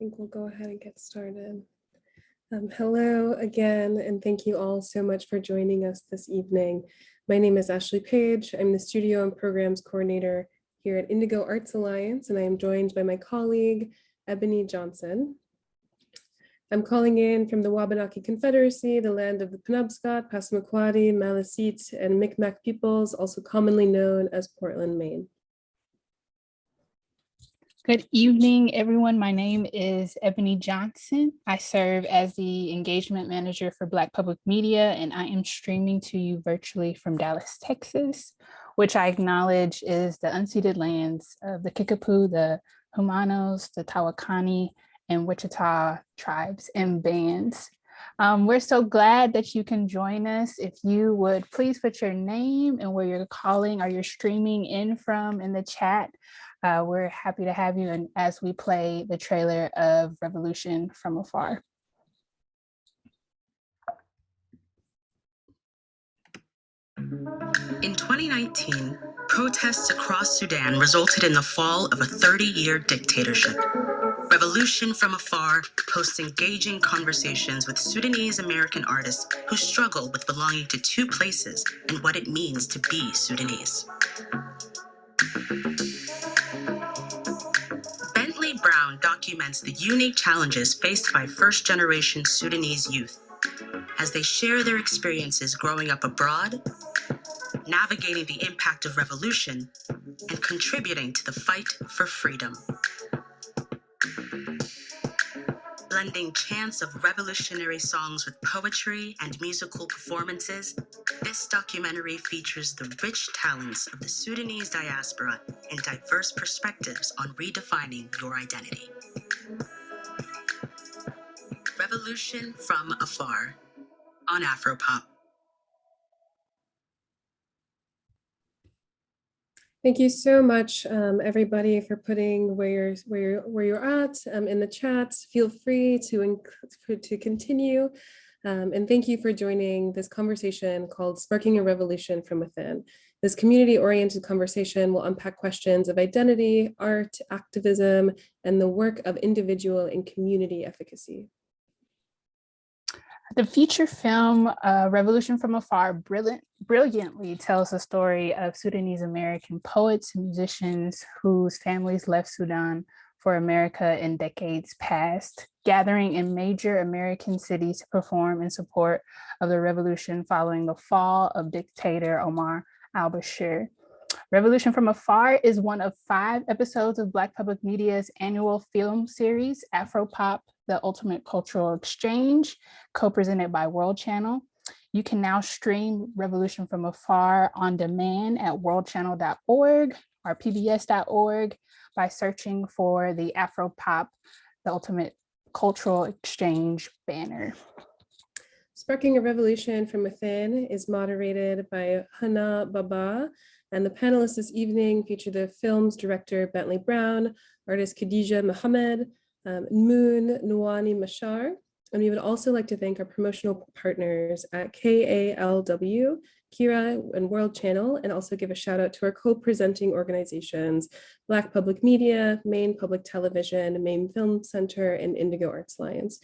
think we'll go ahead and get started. Hello again, and thank you all so much for joining us this evening. My name is Ashley Page. I'm the Studio and Programs Coordinator here at Indigo Arts Alliance, and I am joined by my colleague, Ebony Johnson. I'm calling in from the Wabanaki Confederacy, the land of the Penobscot, Passamaquoddy, Maliseet, and Micmac peoples, also commonly known as Portland, Maine. Good evening, everyone. My name is Ebony Johnson. I serve as the Engagement Manager for Black Public Media, and I am streaming to you virtually from Dallas, Texas, which I acknowledge is the unceded lands of the Kickapoo, the Humanos, the Tawakani, and Wichita tribes and bands. We're so glad that you can join us. If you would please put your name and where you're calling or you're streaming in from in the chat. We're happy to have you, and as we play the trailer of Revolution from Afar. In 2019, protests across Sudan resulted in the fall of a 30-year dictatorship. Revolution from Afar posts engaging conversations with Sudanese American artists who struggle with belonging to two places and what it means to be Sudanese. Bentley Brown documents the unique challenges faced by first-generation Sudanese youth as they share their experiences growing up abroad, navigating the impact of revolution, and contributing to the fight for freedom. Blending chants of revolutionary songs with poetry and musical performances, this documentary features the rich talents of the Sudanese diaspora and diverse perspectives on redefining your identity. Revolution from Afar on Afropop. Thank you so much, everybody, for putting where you're at in the chat. Feel free to continue, and thank you for joining this conversation called "Sparking a Revolution from Within." This community-oriented conversation will unpack questions of identity, art, activism, and the work of individual and community efficacy. The feature film, Revolution from Afar, brilliantly tells the story of Sudanese American poets and musicians whose families left Sudan for America in decades past, gathering in major American cities to perform in support of the revolution following the fall of dictator Omar al-Bashir. Revolution from Afar is one of 5 episodes of Black Public Media's annual film series, Afropop, The Ultimate Cultural Exchange, co-presented by World Channel. You can now stream Revolution from Afar on demand at worldchannel.org or pbs.org by searching for the Afropop, The Ultimate Cultural Exchange banner. Sparking a Revolution from Within is moderated by Hana Baba, and the panelists this evening feature the film's director, Bentley Brown, artist Khadega Mohammed, Nguany Machar, and we would also like to thank our promotional partners at KALW, Kira, and World Channel, and also give a shout out to our co-presenting organizations, Black Public Media, Maine Public Television, Maine Film Center, and Indigo Arts Alliance.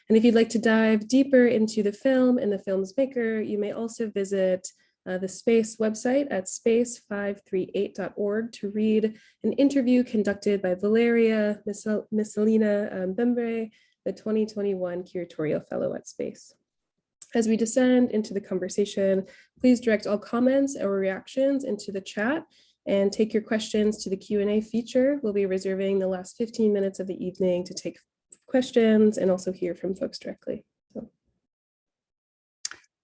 And if you'd like to dive deeper into the film and the film's maker, you may also visit the SPACE website at space538.org to read an interview conducted by Valeria Missalina Bembre, the 2021 Curatorial Fellow at SPACE. As we descend into the conversation, please direct all comments or reactions into the chat and take your questions to the Q&A feature. We'll be reserving the last 15 minutes of the evening to take questions and also hear from folks directly.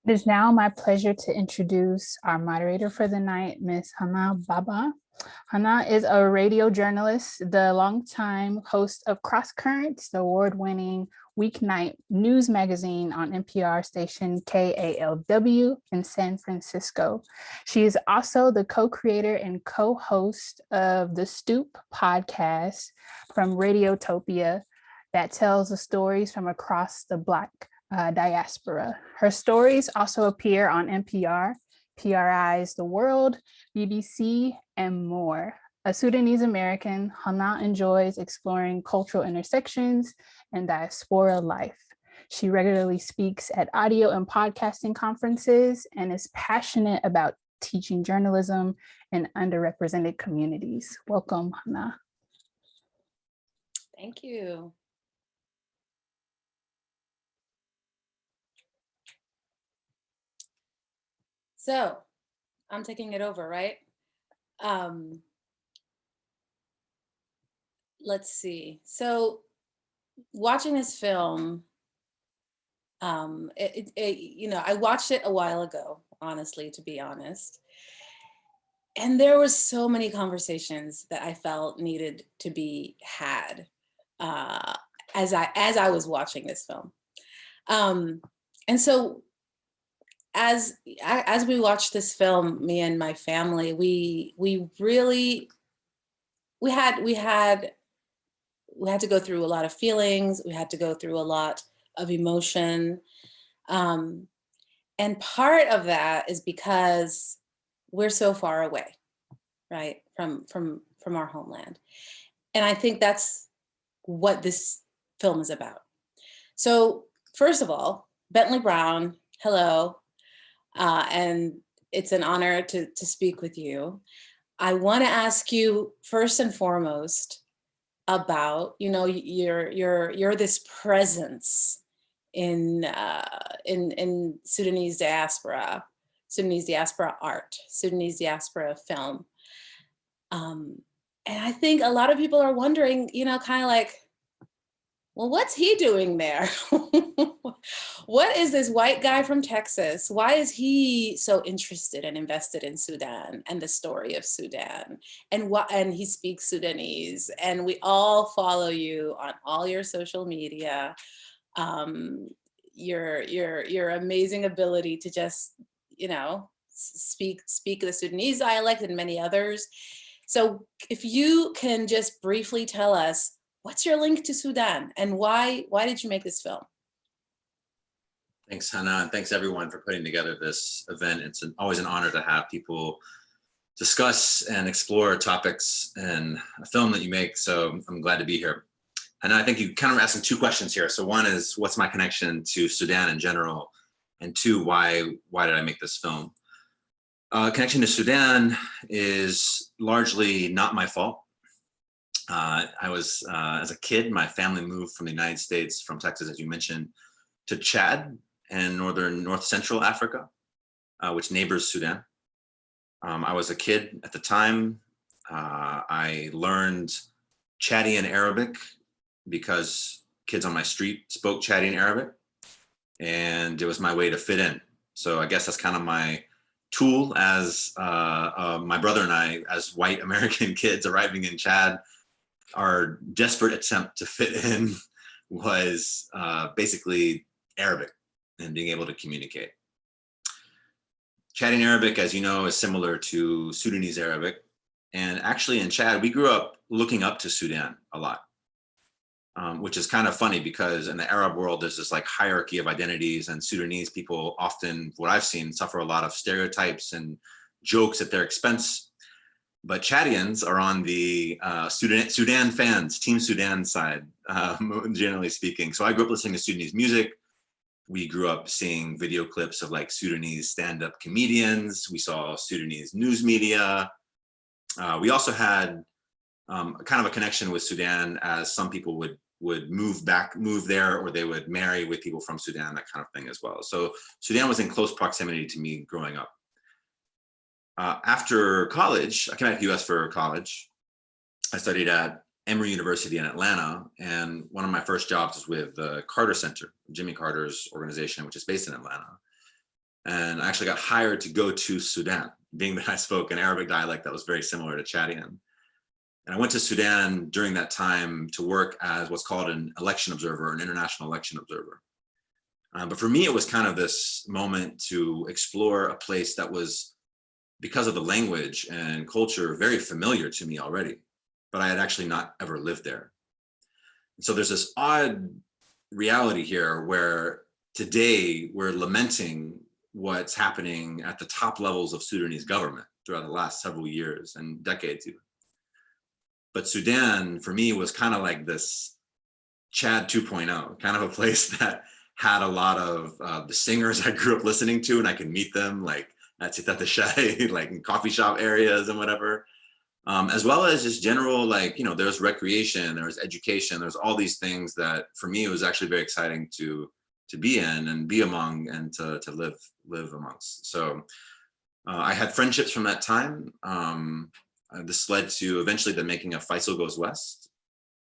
It is now my pleasure to introduce our moderator for the night, Ms. Hana Baba. Hana is a radio journalist, the longtime host of Cross Currents, the award-winning weeknight news magazine on NPR station KALW in San Francisco. She is also the co-creator and co-host of the Stoop podcast from Radiotopia that tells the stories from across the Black diaspora. Her stories also appear on NPR, PRI's The World, BBC, and more. A Sudanese American, Hana enjoys exploring cultural intersections and diaspora life. She regularly speaks at audio and podcasting conferences and is passionate about teaching journalism in underrepresented communities. Welcome, Hana. Thank you. So I'm taking it over, right? Let's see. So watching this film, I watched it a while ago, honestly, to be honest. And there was so many conversations that I felt needed to be had as I was watching this film. And so as we watched this film, me and my family, we had to go through a lot of feelings. We had to go through a lot of emotion. And part of that is because we're so far away, right, from our homeland. And I think that's what this film is about. So first of all, Bentley Brown, hello. And it's an honor to speak with you. I want to ask you first and foremost about, you're this presence in Sudanese diaspora art, Sudanese diaspora film. And I think a lot of people are wondering, kind of like, well, what's he doing there? What is this white guy from Texas? Why is he so interested and invested in Sudan and the story of Sudan? And he speaks Sudanese, and we all follow you on all your social media. Your amazing ability to just, speak the Sudanese dialect and many others. So if you can just briefly tell us, what's your link to Sudan and why did you make this film? Thanks, Hana, and thanks everyone for putting together this event. It's always an honor to have people discuss and explore topics in a film that you make, so I'm glad to be here. And I think you kind of asking two questions here. So one is, what's my connection to Sudan in general? And two, why did I make this film? Connection to Sudan is largely not my fault. I was, as a kid, my family moved from the United States, from Texas, as you mentioned, to Chad and north central Africa, which neighbors Sudan. I was a kid at the time. I learned Chadian Arabic because kids on my street spoke Chadian Arabic, and it was my way to fit in. So I guess that's kind of my tool as my brother and I, as white American kids arriving in Chad. Our desperate attempt to fit in was basically Arabic and being able to communicate. Chadian Arabic, as you know, is similar to Sudanese Arabic. And actually in Chad, we grew up looking up to Sudan a lot, which is kind of funny because in the Arab world, there's this like hierarchy of identities, and Sudanese people often, what I've seen, suffer a lot of stereotypes and jokes at their expense. But Chadians are on the Sudan fans, Team Sudan side, generally speaking. So I grew up listening to Sudanese music. We grew up seeing video clips of like Sudanese stand-up comedians. We saw Sudanese news media. We also had kind of a connection with Sudan, as some people would move there, or they would marry with people from Sudan, that kind of thing as well. So Sudan was in close proximity to me growing up. After college, I came back to the US for college. I studied at Emory University in Atlanta, and one of my first jobs was with the Carter Center, Jimmy Carter's organization, which is based in Atlanta. And I actually got hired to go to Sudan, being that I spoke an Arabic dialect that was very similar to Chadian. And I went to Sudan during that time to work as what's called an election observer, an international election observer. But for me, it was kind of this moment to explore a place that was, because of the language and culture, very familiar to me already, but I had actually not ever lived there. And so there's this odd reality here where today we're lamenting what's happening at the top levels of Sudanese government throughout the last several years and decades even. But Sudan, for me, was kind of like this Chad 2.0, kind of a place that had a lot of the singers I grew up listening to, and I could meet them like at Città de Shai, like in coffee shop areas and whatever. As well as just general, like, you know, there's recreation, there's education, there's all these things that for me, it was actually very exciting to be in and be among and to live amongst. So I had friendships from that time. This led to eventually the making of Faisal Goes West,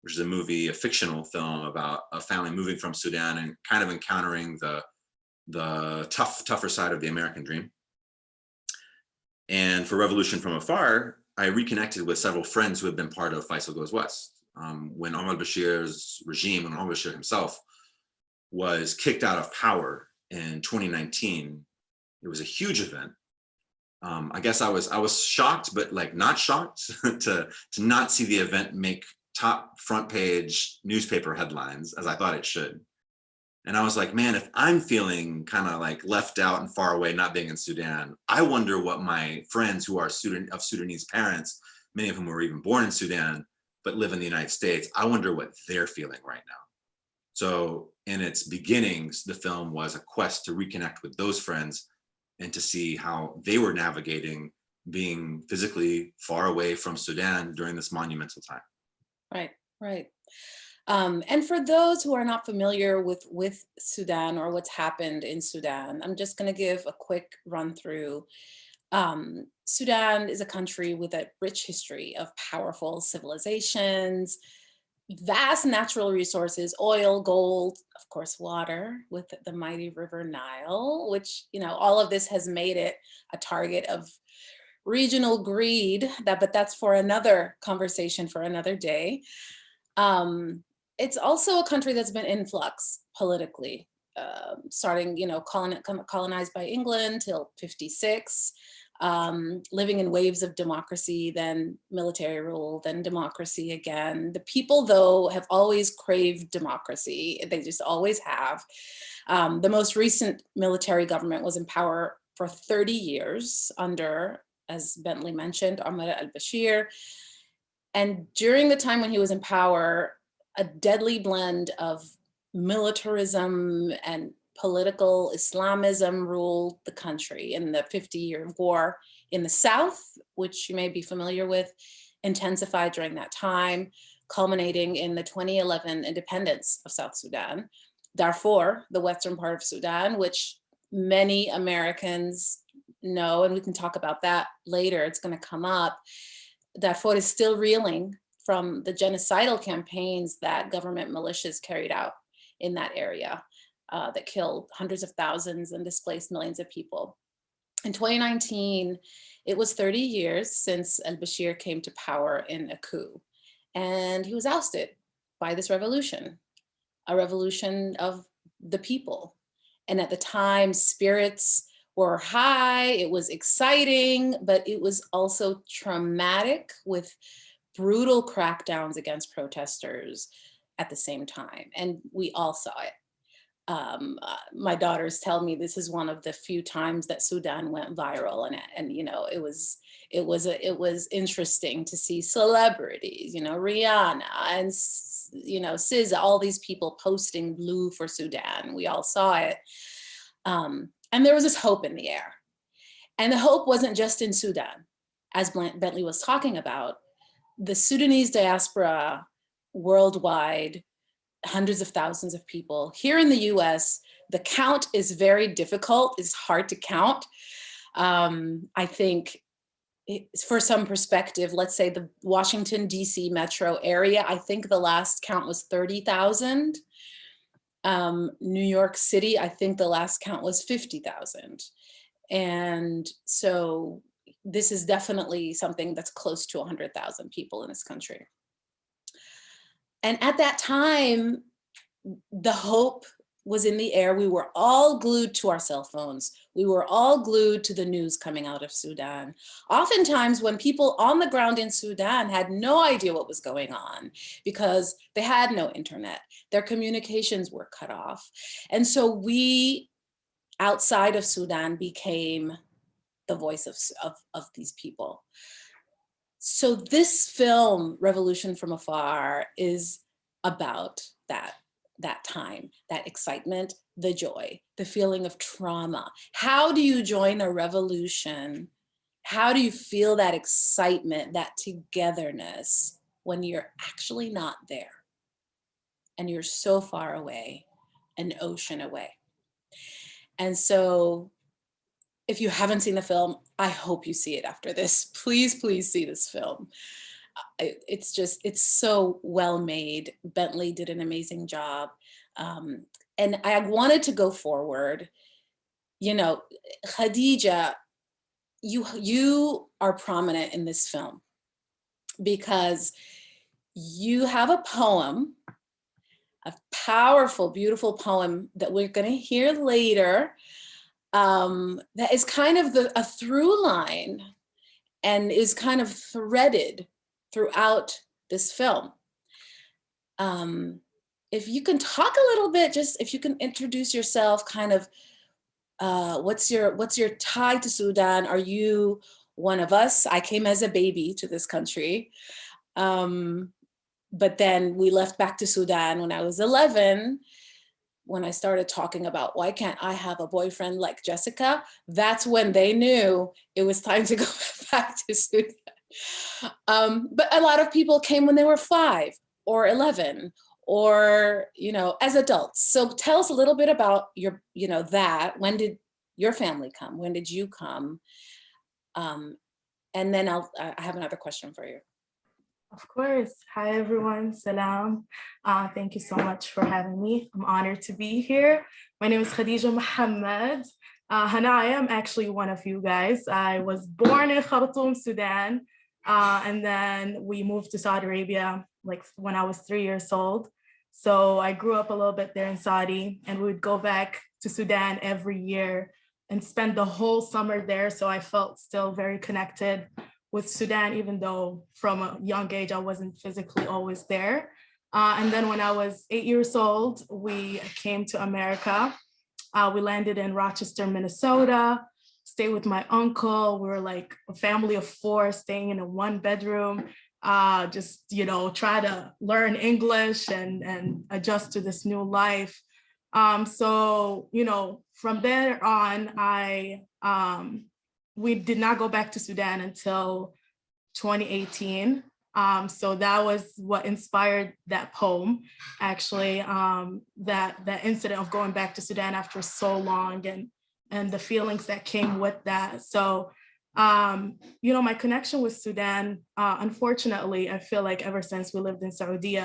which is a movie, a fictional film about a family moving from Sudan and kind of encountering the tougher side of the American dream. And for Revolution from Afar, I reconnected with several friends who had been part of Faisal Goes West. When Omar al-Bashir's regime, and Omar al-Bashir himself was kicked out of power in 2019, it was a huge event. I guess I was shocked, but like not shocked to not see the event make top front page newspaper headlines as I thought it should. And I was like, man, if I'm feeling kind of like left out and far away, not being in Sudan, I wonder what my friends who are of Sudanese parents, many of whom were even born in Sudan, but live in the United States, I wonder what they're feeling right now. So in its beginnings, the film was a quest to reconnect with those friends and to see how they were navigating being physically far away from Sudan during this monumental time. Right, right. And for those who are not familiar with Sudan or what's happened in Sudan, I'm just going to give a quick run through. Sudan is a country with a rich history of powerful civilizations, vast natural resources, oil, gold, of course, water, with the mighty river Nile, which, you know, all of this has made it a target of regional greed, but that's for another conversation for another day. It's also a country that's been in flux politically, starting, you know, colonized by England till 56, living in waves of democracy, then military rule, then democracy again. The people, though, have always craved democracy. They just always have. The most recent military government was in power for 30 years under, as Bentley mentioned, Omar al-Bashir. And during the time when he was in power, a deadly blend of militarism and political Islamism ruled the country in the 50-year war in the South, which you may be familiar with, intensified during that time, culminating in the 2011 independence of South Sudan. Darfur, the western part of Sudan, which many Americans know, and we can talk about that later, it's going to come up. Darfur is still reeling from the genocidal campaigns that government militias carried out in that area that killed hundreds of thousands and displaced millions of people. In 2019, it was 30 years since al-Bashir came to power in a coup, and he was ousted by this revolution, a revolution of the people. And at the time, spirits were high, it was exciting, but it was also traumatic with brutal crackdowns against protesters at the same time. And we all saw it. My daughters tell me this is one of the few times that Sudan went viral, and you know, it was interesting to see celebrities, you know, Rihanna and, you know, SZA, all these people posting blue for Sudan. We all saw it. And there was this hope in the air. And the hope wasn't just in Sudan, as Bentley was talking about. The Sudanese diaspora worldwide, hundreds of thousands of people. Here in the US, the count is very difficult. It's hard to count. I think for some perspective, let's say the Washington, DC metro area, I think the last count was 30,000. New York City, I think the last count was 50,000. And so this is definitely something that's close to 100,000 people in this country. And at that time, the hope was in the air. We were all glued to our cell phones. We were all glued to the news coming out of Sudan. Oftentimes when people on the ground in Sudan had no idea what was going on because they had no internet, their communications were cut off. And so we, outside of Sudan, became the voice of these people. So this film, Revolution from Afar, is about that time, that excitement, the joy, the feeling of trauma. How do you join a revolution? How do you feel that excitement, that togetherness when you're actually not there and you're so far away, an ocean away? And so if you haven't seen the film, I hope you see it after this. Please, please see this film. It's so well made. Bentley did an amazing job. And I wanted to go forward. You know, Khadija, you are prominent in this film because you have a poem, a powerful, beautiful poem that we're going to hear later, that is kind of a through line and is kind of threaded throughout this film. If you can talk a little bit, just if you can introduce yourself, kind of, what's your tie to Sudan? Are you one of us? I came as a baby to this country, but then we left back to Sudan when I was 11. When I started talking about why can't I have a boyfriend like Jessica, that's when they knew it was time to go back to Sudan. But a lot of people came when they were 5 or 11 or, you know, as adults. So tell us a little bit about your, you know, that. When did your family come? When did you come? And then I have another question for you. Of course. Hi, everyone. Salam. Thank you so much for having me. I'm honored to be here. My name is Khadega Mohammed. Hana, I am actually one of you guys. I was born in Khartoum, Sudan. And then we moved to Saudi Arabia like when I was 3 years old. So I grew up a little bit there in Saudi, and we would go back to Sudan every year and spend the whole summer there. So I felt still very connected with Sudan, even though from a young age, I wasn't physically always there. And then when I was 8 years old, we came to America. We landed in Rochester, Minnesota, stayed with my uncle. We were like a family of 4 staying in a 1-bedroom, just, you know, try to learn English and adjust to this new life. So, you know, from there on, we did not go back to Sudan until 2018. So that was what inspired that poem, actually, that incident of going back to Sudan after so long and the feelings that came with that. So, you know, my connection with Sudan, unfortunately, I feel like ever since we lived in Saudi,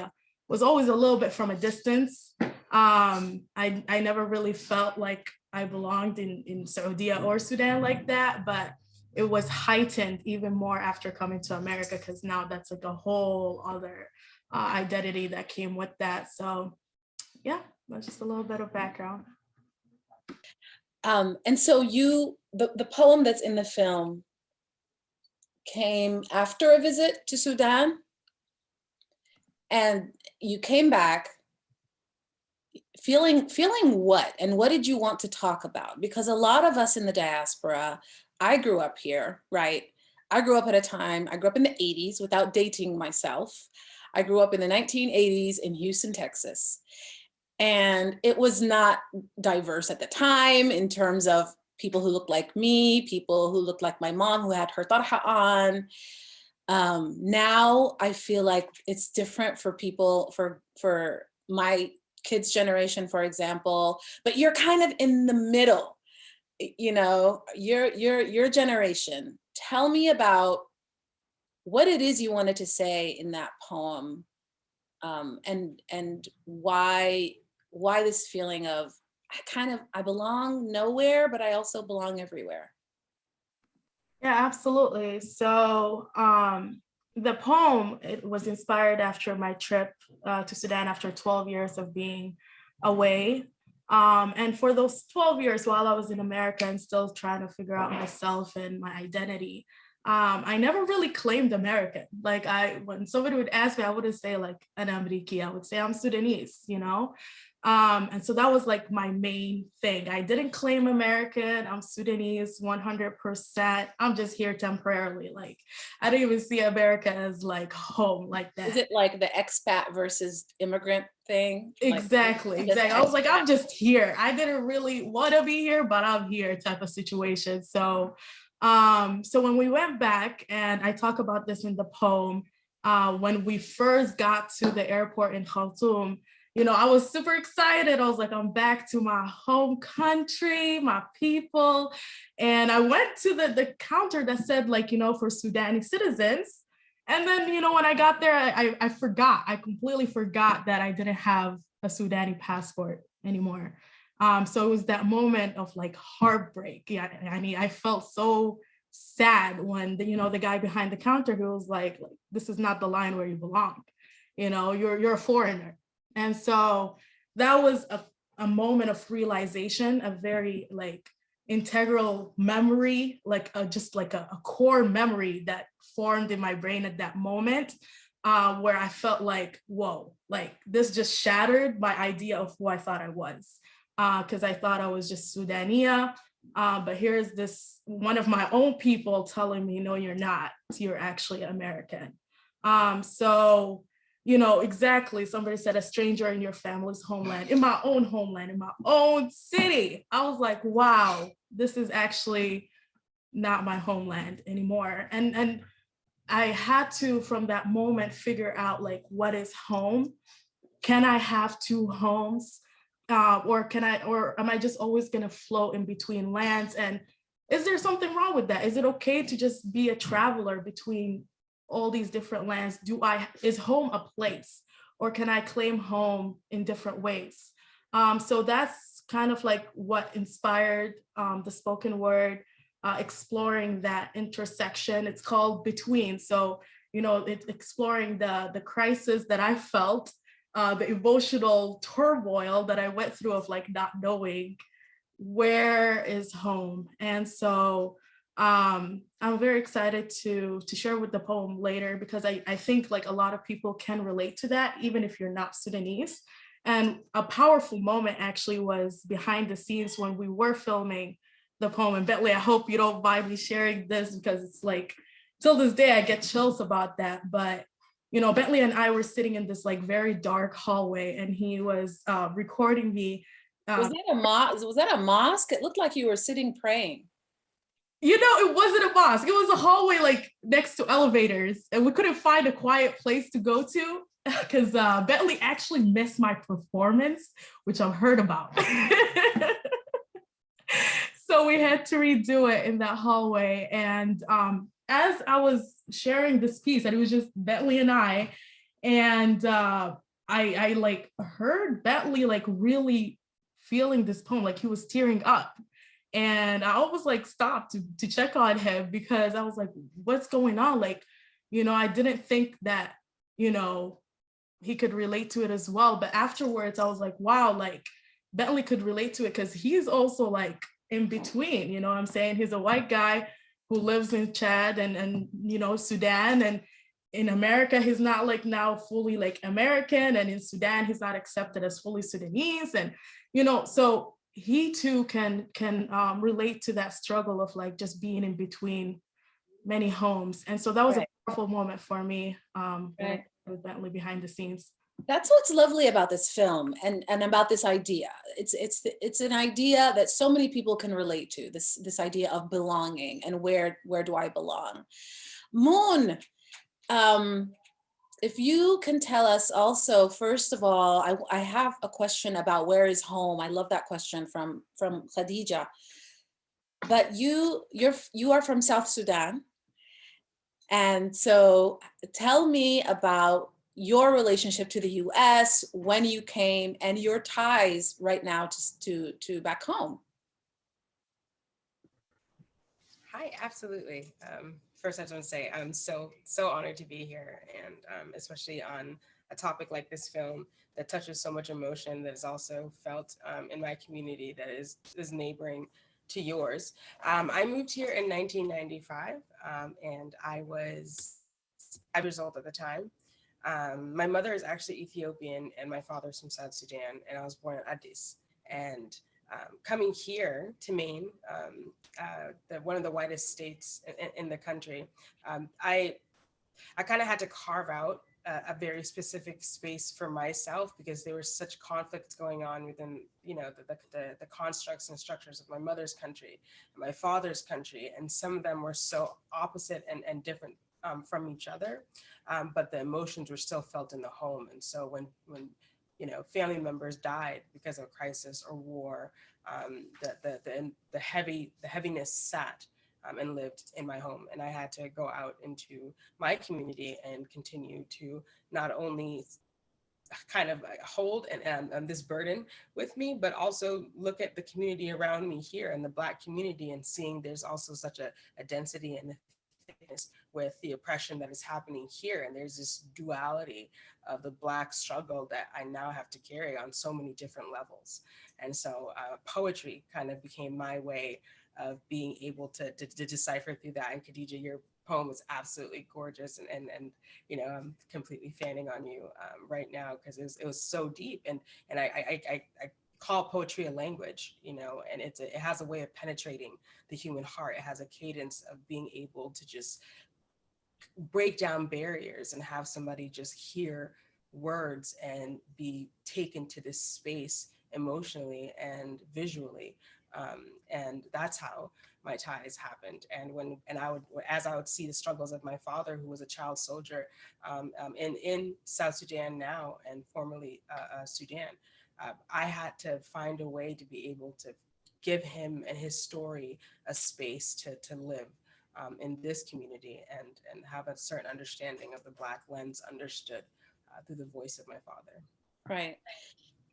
was always a little bit from a distance. I never really felt like I belonged in Saudi or Sudan like that, but it was heightened even more after coming to America, because now that's like a whole other identity that came with that. So yeah, that's just a little bit of background. And so the poem that's in the film came after a visit to Sudan, and you came back feeling what, and what did you want to talk about? Because a lot of us in the diaspora, I grew up here, right? I grew up at a time, I grew up in the 80s without dating myself. I grew up in the 1980s in Houston, Texas. And it was not diverse at the time in terms of people who looked like me, people who looked like my mom who had her tarha on. Now I feel like it's different for people, for my kids' generation, for example, but you're kind of in the middle, you know, your generation. Tell me about what it is you wanted to say in that poem, and why this feeling of I belong nowhere, but I also belong everywhere. Yeah, absolutely. So the poem, it was inspired after my trip to Sudan after 12 years of being away. And for those 12 years while I was in America and still trying to figure out myself and my identity, I never really claimed American. Like when somebody would ask me, I wouldn't say like Anamriki, I would say I'm Sudanese, you know? And so that was like my main thing. I didn't claim American, I'm Sudanese 100%. I'm just here temporarily. Like I didn't even see America as like home like that. Is it like the expat versus immigrant thing? Exactly, exactly. I was like, I'm just here. I didn't really want to be here, but I'm here type of situation. So so when we went back, and I talk about this in the poem, when we first got to the airport in Khartoum, you know, I was super excited. I was like, I'm back to my home country, my people. And I went to the counter that said like, you know, for Sudani citizens. And then, you know, when I got there, I completely forgot that I didn't have a Sudani passport anymore. So it was that moment of like heartbreak. Yeah, I mean, I felt so sad when the guy behind the counter who was like, this is not the line where you belong. You know, you're a foreigner. And so that was a moment of realization, a very like integral memory, like just like a core memory that formed in my brain at that moment, where I felt like, whoa, like this just shattered my idea of who I thought I was. Because I thought I was just Sudania, but here's this one of my own people telling me, no, you're not, you're actually American. So, you know, exactly, somebody said a stranger in your family's homeland, in my own homeland, in my own city. I was like, wow, this is actually not my homeland anymore. And I had to, from that moment, figure out like, what is home? Can I have two homes? Or am I just always gonna float in between lands? And is there something wrong with that? Is it okay to just be a traveler between all these different lands? Is home a place, or can I claim home in different ways? So that's kind of like what inspired the spoken word, exploring that intersection. It's called Between. So, you know, it's exploring the crisis that I felt, the emotional turmoil that I went through of like not knowing where is home. And so I'm very excited to share with the poem later, because I think like a lot of people can relate to that, even if you're not Sudanese. And a powerful moment actually was behind the scenes when we were filming the poem. And Bentley, I hope you don't mind me sharing this, because it's like, till this day, I get chills about that. But you know, Bentley and I were sitting in this like very dark hallway, and he was recording me. Was that a mosque? It looked like you were sitting praying. You know, it wasn't a mosque. It was a hallway like next to elevators, and we couldn't find a quiet place to go to because Bentley actually missed my performance, which I've heard about. So we had to redo it in that hallway. And as I was sharing this piece, and it was just Bentley and I, and I like heard Bentley like really feeling this poem, like he was tearing up. And I almost like stopped to check on him, because I was like, what's going on? Like, you know, I didn't think that, you know, he could relate to it as well. But afterwards, I was like, wow, like Bentley could relate to it, because he's also like in between, you know what I'm saying? He's a white guy who lives in Chad and you know, Sudan. And in America, he's not like now fully like American. And in Sudan, he's not accepted as fully Sudanese. And, you know, so he too can relate to that struggle of like just being in between many homes. And so that was a powerful moment for me with Bentley behind the scenes. That's what's lovely about this film and about this idea. It's an idea that so many people can relate to, this idea of belonging and where do I belong. Moon, if you can tell us also, first of all, I have a question about where is home. I love that question from Khadija. But you are from South Sudan. And so tell me about your relationship to the US, when you came, and your ties right now to back home. Hi, absolutely. First, I just want to say I'm so honored to be here, and especially on a topic like this film that touches so much emotion that is also felt in my community that is neighboring to yours. I moved here in 1995, and I was a result at the time. My mother is actually Ethiopian and my father's from South Sudan, and I was born in Addis. And coming here to Maine, one of the whitest states in the country, I kind of had to carve out a very specific space for myself because there was such conflicts going on within, you know, the constructs and structures of my mother's country and my father's country, and some of them were so opposite and different from each other, but the emotions were still felt in the home. And so when you know, family members died because of crisis or war, the heaviness sat and lived in my home. And I had to go out into my community and continue to not only kind of hold and this burden with me, but also look at the community around me here and the Black community, and seeing there's also such a density and thickness with the oppression that is happening here. And there's this duality of the Black struggle that I now have to carry on so many different levels. And so poetry kind of became my way of being able to decipher through that. And Khadija, your poem is absolutely gorgeous, and you know, I'm completely fanning on you right now because it was so deep, and I call poetry a language, you know, and it has a way of penetrating the human heart. It has a cadence of being able to just break down barriers and have somebody just hear words and be taken to this space emotionally and visually. And that's how my ties happened. And as I would see the struggles of my father, who was a child soldier in South Sudan now and formerly Sudan, I had to find a way to be able to give him and his story a space to live in this community and have a certain understanding of the Black lens understood through the voice of my father. Right.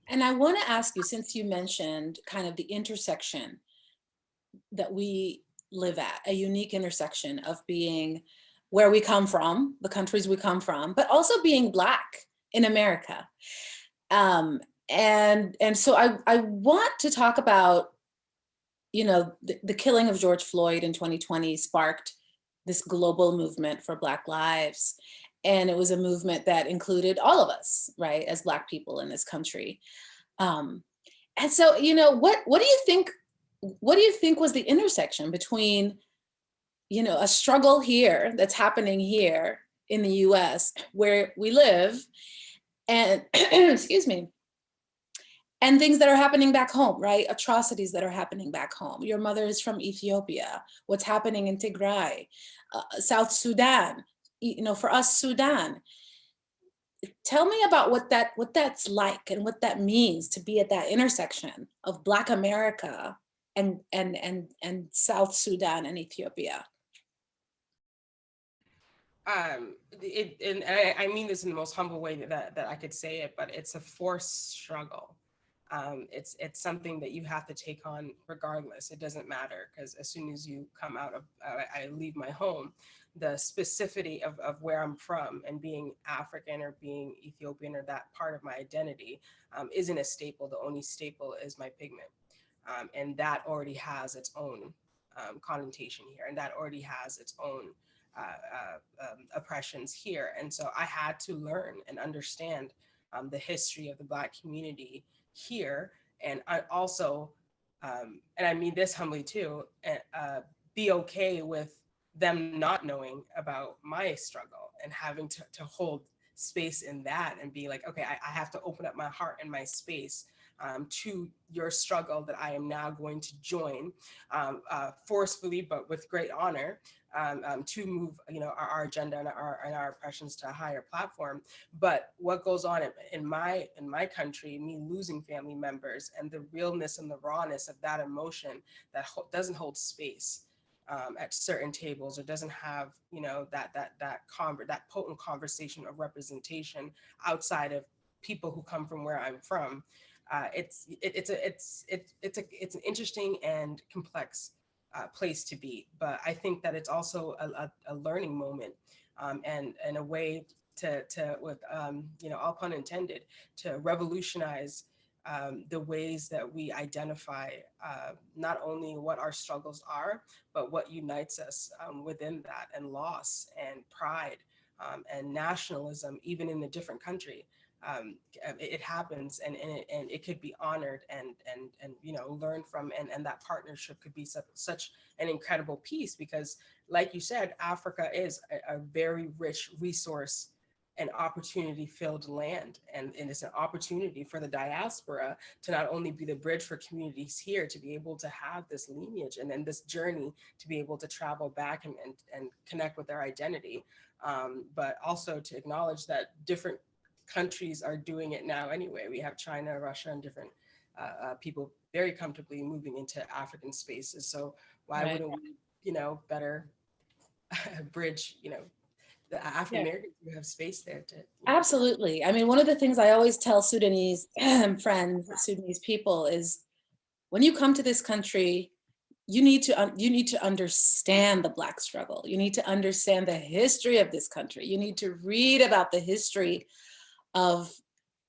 And I want to ask you, since you mentioned kind of the intersection that we live at, a unique intersection of being where we come from, the countries we come from, but also being Black in America. And so I want to talk about, you know, the killing of George Floyd in 2020 sparked this global movement for Black lives. And it was a movement that included all of us, right, as Black people in this country. And so, you know, what do you think was the intersection between, you know, a struggle here that's happening here in the US where we live, and excuse me, and things that are happening back home, right? Atrocities that are happening back home. Your mother is from Ethiopia. What's happening in Tigray, South Sudan, you know, for us, Sudan. Tell me about what that's like and what that means to be at that intersection of Black America and South Sudan and Ethiopia. And I mean this in the most humble way that I could say it, but it's a forced struggle. It's something that you have to take on regardless. It doesn't matter, because as soon as you come out of, I leave my home, the specificity of where I'm from and being African or being Ethiopian or that part of my identity isn't a staple. The only staple is my pigment. And that already has its own connotation here, and that already has its own oppressions here. And so I had to learn and understand the history of the Black community here, and I also, and I mean this humbly too, be okay with them not knowing about my struggle and having to hold space in that and be like, okay, I have to open up my heart and my space to your struggle that I am now going to join forcefully, but with great honor, to move, you know, our agenda and our oppressions to a higher platform. But what goes on in my country, me losing family members, and the realness and the rawness of that emotion that doesn't hold space at certain tables, or doesn't have, you know, that potent conversation of representation outside of people who come from where I'm from. It's an interesting and complex place to be, but I think that it's also a learning moment, and a way to with you know, all pun intended, to revolutionize the ways that we identify not only what our struggles are, but what unites us within that, and loss and pride and nationalism, even in a different country. It happens, and it could be honored and you know, learn from, and that partnership could be such an incredible piece, because like you said, Africa is a very rich resource and opportunity filled land, and it's an opportunity for the diaspora to not only be the bridge for communities here to be able to have this lineage and then this journey to be able to travel back and connect with their identity, but also to acknowledge that different countries are doing it now anyway. We have China, Russia, and different people very comfortably moving into African spaces. So why wouldn't we, you know, better bridge, you know, the African Americans who have space there to. Absolutely. I mean, one of the things I always tell Sudanese friends, Sudanese people, is when you come to this country, you need to understand the Black struggle. You need to understand the history of this country. You need to read about the history of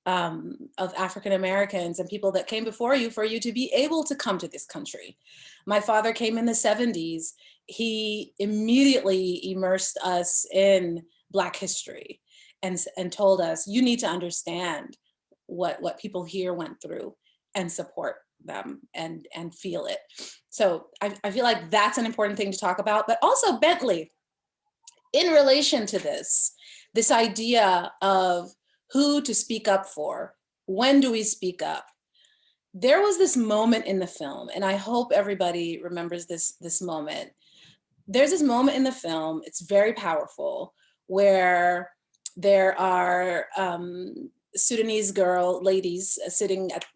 African Americans and people that came before you for you to be able to come to this country. My father came in the 70s. He immediately immersed us in Black history and told us, you need to understand what people here went through and support them and feel it. So I feel like that's an important thing to talk about. But also Bentley, in relation to this idea of who to speak up for, when do we speak up? There was this moment in the film, and I hope everybody remembers this moment. There's this moment in the film, it's very powerful, where there are Sudanese ladies sitting at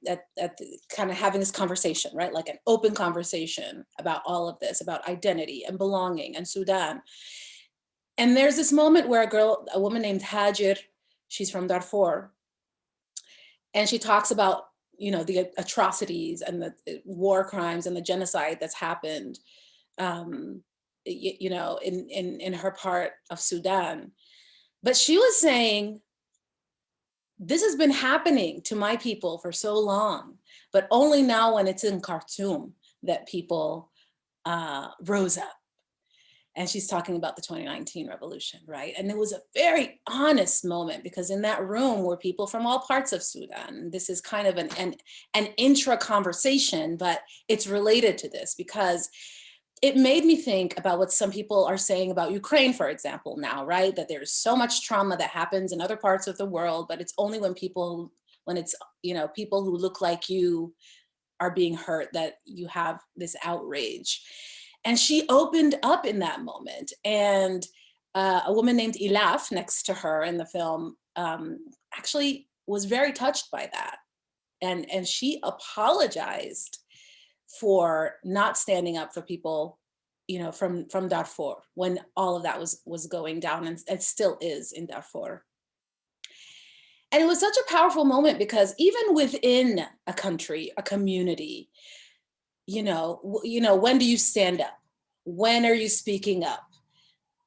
kind of having this conversation, right? Like an open conversation about all of this, about identity and belonging and Sudan. And there's this moment where a woman named Hajar, she's from Darfur, and she talks about, you know, the atrocities and the war crimes and the genocide that's happened, you know, in her part of Sudan. But she was saying, this has been happening to my people for so long, but only now when it's in Khartoum that people rose up. And she's talking about the 2019 revolution, right? And it was a very honest moment, because in that room were people from all parts of Sudan. This is kind of an intra conversation, but it's related to this because it made me think about what some people are saying about Ukraine, for example, now, right? That there's so much trauma that happens in other parts of the world, but it's only when it's, you know, people who look like you are being hurt that you have this outrage. And she opened up in that moment. And a woman named Ilaf next to her in the film actually was very touched by that. And she apologized for not standing up for people, you know, from Darfur when all of that was going down, and it still is in Darfur. And it was such a powerful moment because even within a country, a community, you know, when do you stand up? When are you speaking up?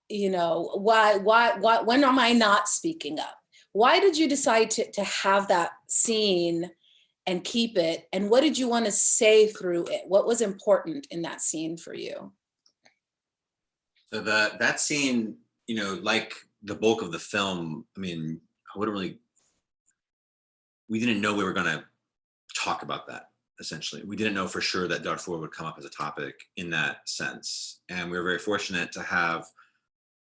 You know, why, when am I not speaking up? Why did you decide to have that scene and keep it? And what did you want to say through it? What was important in that scene for you? So that scene, you know, like the bulk of the film, I mean, we didn't know we were going to talk about that, essentially. We didn't know for sure that Darfur would come up as a topic in that sense. And we were very fortunate to have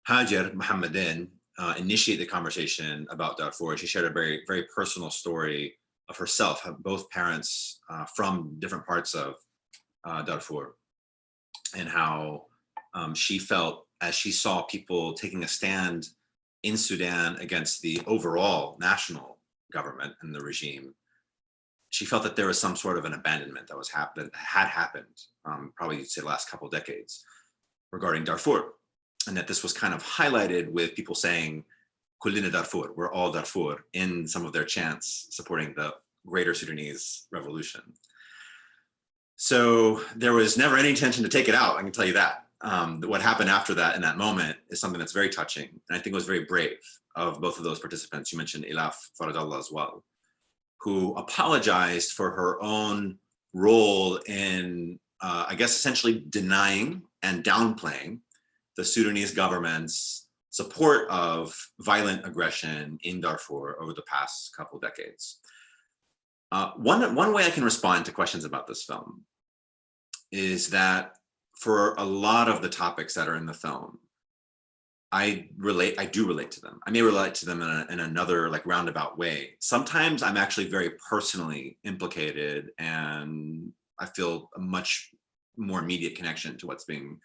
Khadega Mohammed initiate the conversation about Darfur. She shared a very, very personal story of herself, both parents from different parts of Darfur, and how she felt as she saw people taking a stand in Sudan against the overall national government and the regime. She felt that there was some sort of an abandonment that had happened, probably you'd say the last couple of decades, regarding Darfur, and that this was kind of highlighted with people saying, "Kullina Darfur," we're all Darfur, in some of their chants supporting the greater Sudanese revolution. So there was never any intention to take it out, I can tell you that. What happened after that in that moment is something that's very touching, and I think it was very brave of both of those participants. You mentioned Ilaf Faradallah as well. who apologized for her own role in, I guess, essentially denying and downplaying the Sudanese government's support of violent aggression in Darfur over the past couple decades. One way I can respond to questions about this film is that for a lot of the topics that are in the film, I do relate to them. I may relate to them in another like roundabout way. Sometimes I'm actually very personally implicated and I feel a much more immediate connection to what's being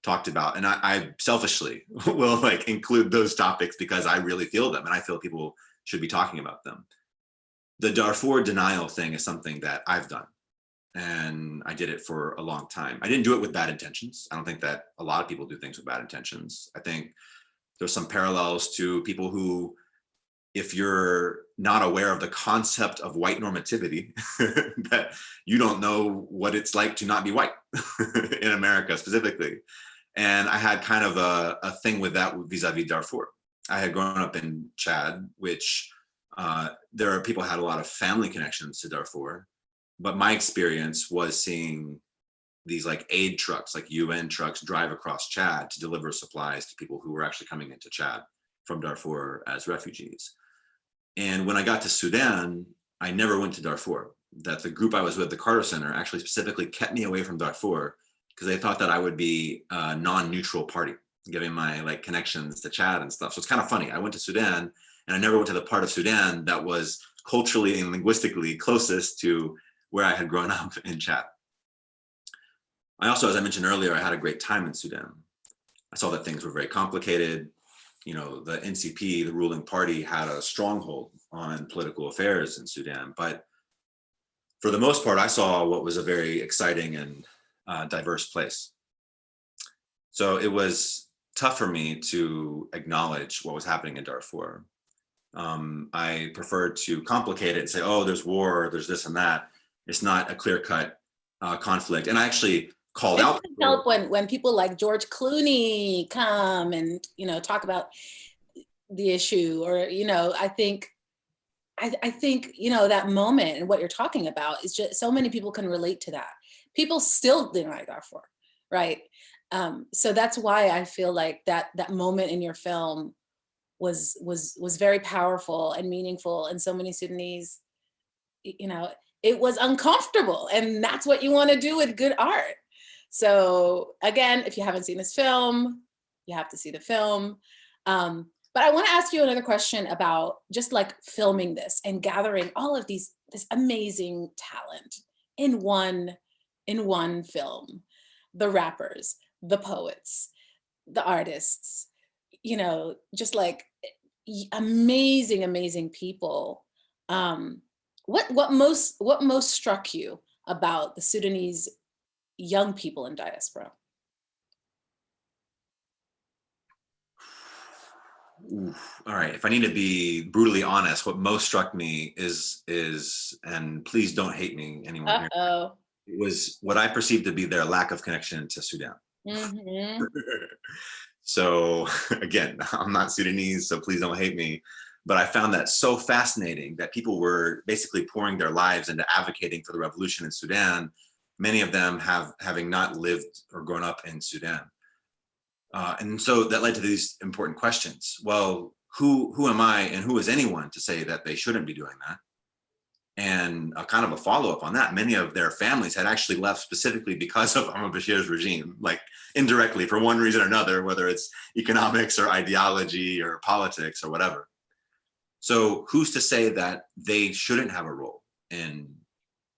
talked about. And I selfishly will like include those topics because I really feel them and I feel people should be talking about them. The Darfur denial thing is something that I've done. And I did it for a long time. I didn't do it with bad intentions. I don't think that a lot of people do things with bad intentions. I think there's some parallels to people who, if you're not aware of the concept of white normativity, that you don't know what it's like to not be white in America specifically. And I had kind of a thing with that vis-a-vis Darfur. I had grown up in Chad, which there are people who had a lot of family connections to Darfur. But my experience was seeing these like aid trucks, like UN trucks, drive across Chad to deliver supplies to people who were actually coming into Chad from Darfur as refugees. And when I got to Sudan, I never went to Darfur. That the group I was with, the Carter Center, actually specifically kept me away from Darfur because they thought that I would be a non-neutral party, given my like connections to Chad and stuff. So it's kind of funny. I went to Sudan and I never went to the part of Sudan that was culturally and linguistically closest to where I had grown up in Chad. I also, as I mentioned earlier, I had a great time in Sudan. I saw that things were very complicated. You know, the NCP, the ruling party, had a stronghold on political affairs in Sudan. But for the most part, I saw what was a very exciting and diverse place. So it was tough for me to acknowledge what was happening in Darfur. I preferred to complicate it and say, oh, there's war, there's this and that. It's not a clear-cut conflict. And I actually called out. It doesn't help when people like George Clooney come and, you know, talk about the issue, or, you know, I think, you know, that moment and what you're talking about is just so many people can relate to that. People still deny Darfur, right? So that's why I feel like that moment in your film was very powerful and meaningful, and so many Sudanese, you know, it was uncomfortable, and that's what you want to do with good art. So again, if you haven't seen this film, you have to see the film. But I want to ask you another question about just like filming this and gathering all of this amazing talent in one film. The rappers, the poets, the artists, you know, just like amazing people. What most struck you about the Sudanese young people in diaspora? All right, if I need to be brutally honest, what most struck me is, and please don't hate me anyone here, it was what I perceived to be their lack of connection to Sudan. Mm-hmm. So again, I'm not Sudanese, so please don't hate me. But I found that so fascinating that people were basically pouring their lives into advocating for the revolution in Sudan, many of them having not lived or grown up in Sudan. And so that led to these important questions. Well, who am I and who is anyone to say that they shouldn't be doing that? And a kind of a follow-up on that, many of their families had actually left specifically because of Omar Bashir's regime, like indirectly for one reason or another, whether it's economics or ideology or politics or whatever. So who's to say that they shouldn't have a role in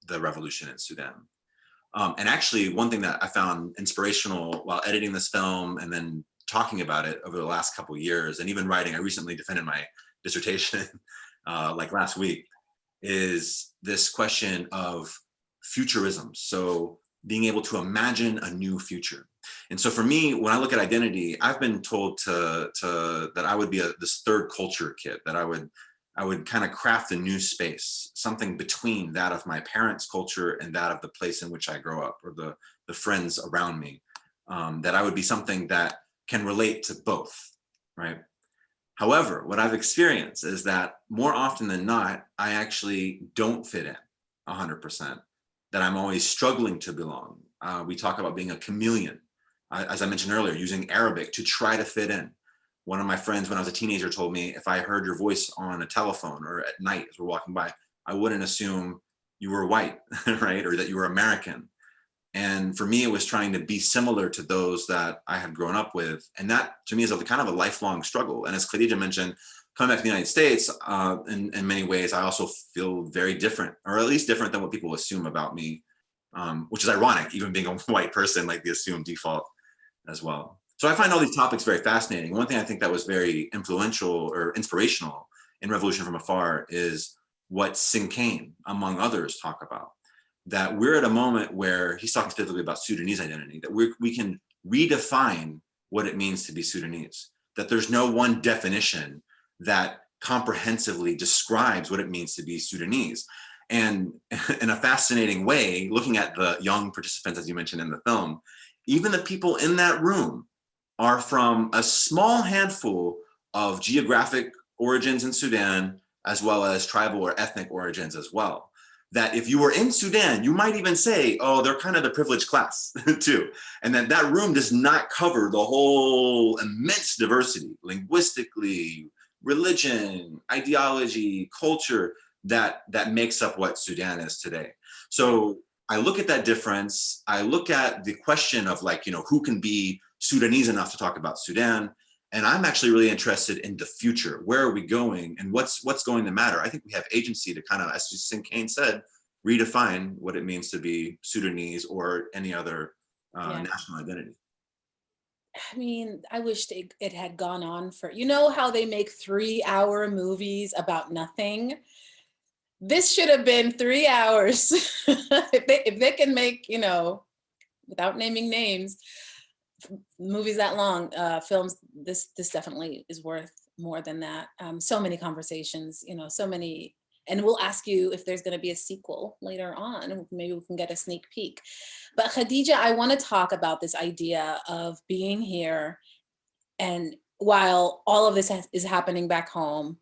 the revolution in Sudan? And actually, one thing that I found inspirational while editing this film and then talking about it over the last couple of years, and even writing, I recently defended my dissertation like last week, is this question of futurism. So being able to imagine a new future. And so for me, when I look at identity, I've been told that I would be this third culture kid, that I would kind of craft a new space, something between that of my parents' culture and that of the place in which I grow up, or the friends around me, that I would be something that can relate to both, right? However, what I've experienced is that more often than not, I actually don't fit in 100%, that I'm always struggling to belong. We talk about being a chameleon, as I mentioned earlier, using Arabic to try to fit in. One of my friends when I was a teenager told me if I heard your voice on a telephone or at night as we're walking by, I wouldn't assume you were white, right? Or that you were American. And for me, it was trying to be similar to those that I had grown up with. And that to me is a kind of a lifelong struggle. And as Khadija mentioned, coming back to the United States, in many ways, I also feel very different, or at least different than what people assume about me, which is ironic, even being a white person, like the assumed default as well. So I find all these topics very fascinating. One thing I think that was very influential or inspirational in Revolution from Afar is what Sinkane, among others, talk about. That we're at a moment where he's talking specifically about Sudanese identity, that we can redefine what it means to be Sudanese, that there's no one definition that comprehensively describes what it means to be Sudanese. And in a fascinating way, looking at the young participants, as you mentioned in the film, even the people in that room are from a small handful of geographic origins in Sudan, as well as tribal or ethnic origins as well. That if you were in Sudan, you might even say, oh, they're kind of the privileged class too. And that room does not cover the whole immense diversity, linguistically, religion, ideology, culture, that makes up what Sudan is today. So I look at that difference. I look at the question of like, who can be Sudanese enough to talk about Sudan? And I'm actually really interested in the future. Where are we going and what's going to matter? I think we have agency to kind of, as Sinkane said, redefine what it means to be Sudanese or any other national identity. I mean, I wish it had gone on for, how they make 3-hour movies about nothing? This should have been 3 hours. if they can make, without naming names, movies that long, films, this definitely is worth more than that. So many conversations, so many, and we'll ask you if there's going to be a sequel later on. Maybe we can get a sneak peek. But Khadija, I want to talk about this idea of being here, and while all of this is happening back home,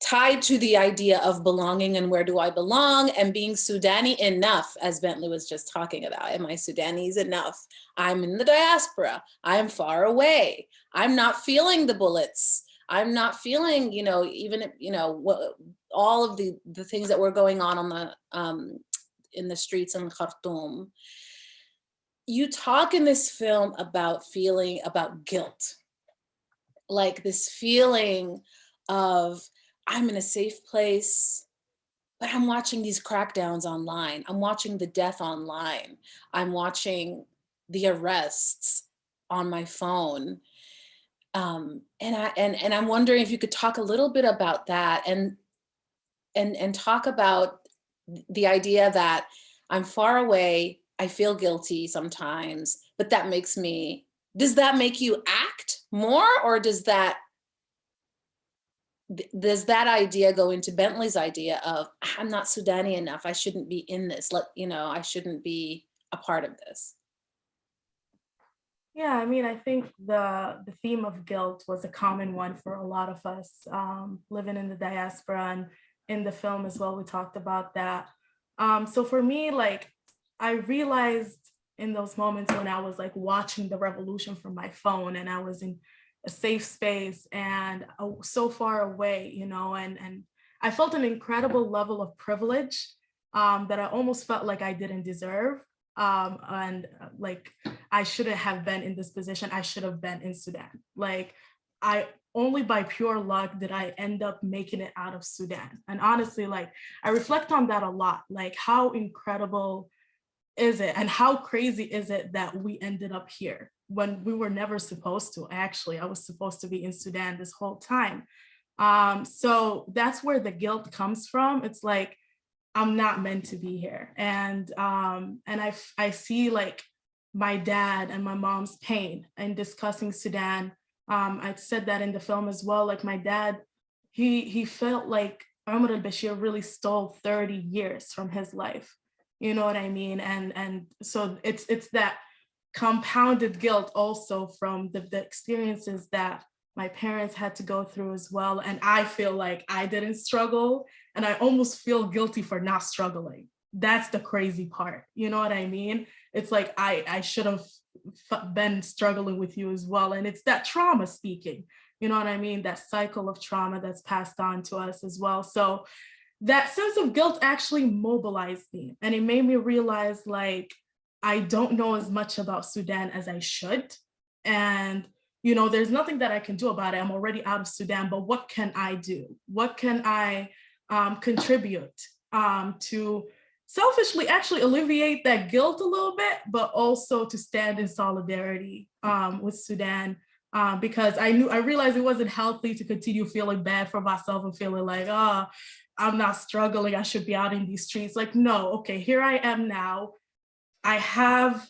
tied to the idea of belonging and where do I belong, and being Sudani enough, as Bentley was just talking about. Am I Sudanese enough? I'm in the diaspora. I'm far away. I'm not feeling the bullets. I'm not feeling, even, all of the things that were going on the in the streets in Khartoum. You talk in this film about guilt, like this feeling of, I'm in a safe place, but I'm watching these crackdowns online. I'm watching the death online. I'm watching the arrests on my phone. And I'm wondering if you could talk a little bit about that and talk about the idea that I'm far away, I feel guilty sometimes, but does that make you act more, or does that idea go into Bentley's idea of, I'm not Sudani enough, I shouldn't be in this, I shouldn't be a part of this? Yeah, I mean, I think the theme of guilt was a common one for a lot of us living in the diaspora, and in the film as well, we talked about that. So for me, I realized in those moments when I was watching the revolution from my phone, and I was in a safe space and so far away, and I felt an incredible level of privilege that I almost felt like I didn't deserve. And I shouldn't have been in this position. I should have been in Sudan. I only by pure luck did I end up making it out of Sudan. And honestly, I reflect on that a lot. How incredible is it, and how crazy is it that we ended up here when we were never supposed to? Actually, I was supposed to be in Sudan this whole time. So that's where the guilt comes from. It's I'm not meant to be here. And I see my dad and my mom's pain in discussing Sudan. I said that in the film as well. My dad, he felt like Omar al-Bashir really stole 30 years from his life. You know what I mean? And so it's that compounded guilt also from the experiences that my parents had to go through as well. And I feel like I didn't struggle, and I almost feel guilty for not struggling. That's the crazy part. You know what I mean? It's like, I should have been struggling with you as well. And it's that trauma speaking, you know what I mean? That cycle of trauma that's passed on to us as well. So that sense of guilt actually mobilized me, and it made me realize, like, I don't know as much about Sudan as I should. And, you know, there's nothing that I can do about it. I'm already out of Sudan, but what can I do? What can I contribute to selfishly actually alleviate that guilt a little bit, but also to stand in solidarity with Sudan? Because I realized it wasn't healthy to continue feeling bad for myself and feeling like, oh, I'm not struggling, I should be out in these streets. Like, no, okay, here I am now. I have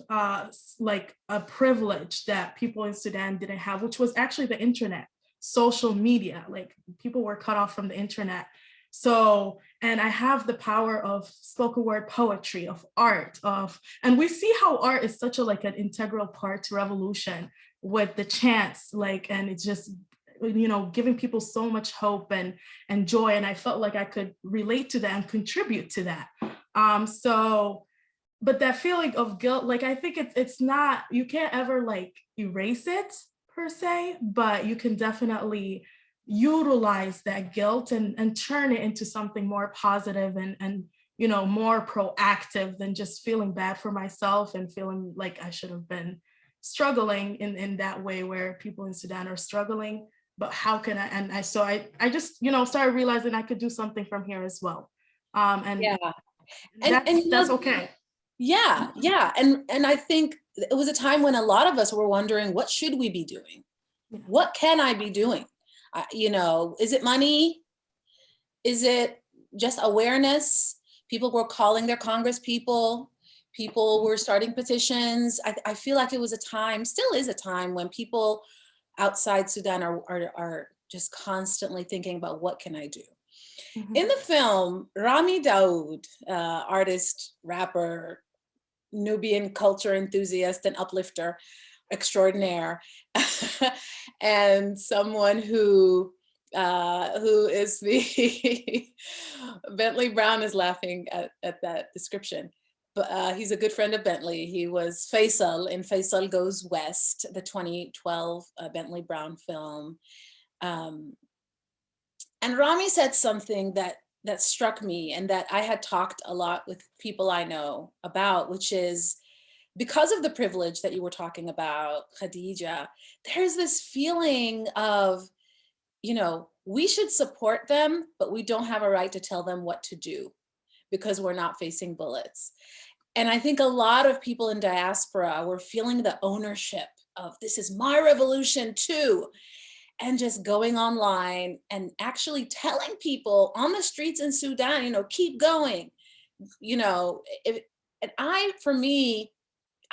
like a privilege that people in Sudan didn't have, which was actually the internet, social media. Like, people were cut off from the internet. So, and I have the power of spoken word poetry, of art, and we see how art is such a, like, an integral part to revolution with the chants, like, and it's just, you know, giving people so much hope and joy. And I felt like I could relate to that and contribute to that. But that feeling of guilt, like, I think it's not, you can't ever, like, erase it per se, but you can definitely utilize that guilt and turn it into something more positive and you know, more proactive than just feeling bad for myself and feeling like I should have been struggling in that way where people in Sudan are struggling. But how can I, so I just, you know, started realizing I could do something from here as well. And Yeah. that's okay. Yeah. And I think it was a time when a lot of us were wondering, what should we be doing? Yeah. What can I be doing? You know, is it money? Is it just awareness? People were calling their Congress people. People were starting petitions. I feel like it was a time, still is a time, when people outside Sudan are just constantly thinking about, what can I do? Mm-hmm. In the film, Rami Daoud, artist, rapper, Nubian culture enthusiast and uplifter extraordinaire, and someone who is the Bentley Brown is laughing at that description. But he's a good friend of Bentley. He was Faisal in Faisal Goes West, the 2012 Bentley Brown film. And Rami said something that struck me, and that I had talked a lot with people I know about, which is, because of the privilege that you were talking about, Khadija, there's this feeling of, you know, we should support them, but we don't have a right to tell them what to do because we're not facing bullets. And I think a lot of people in diaspora were feeling the ownership of, this is my revolution too. And just going online and actually telling people on the streets in Sudan, you know, keep going, you know. For me,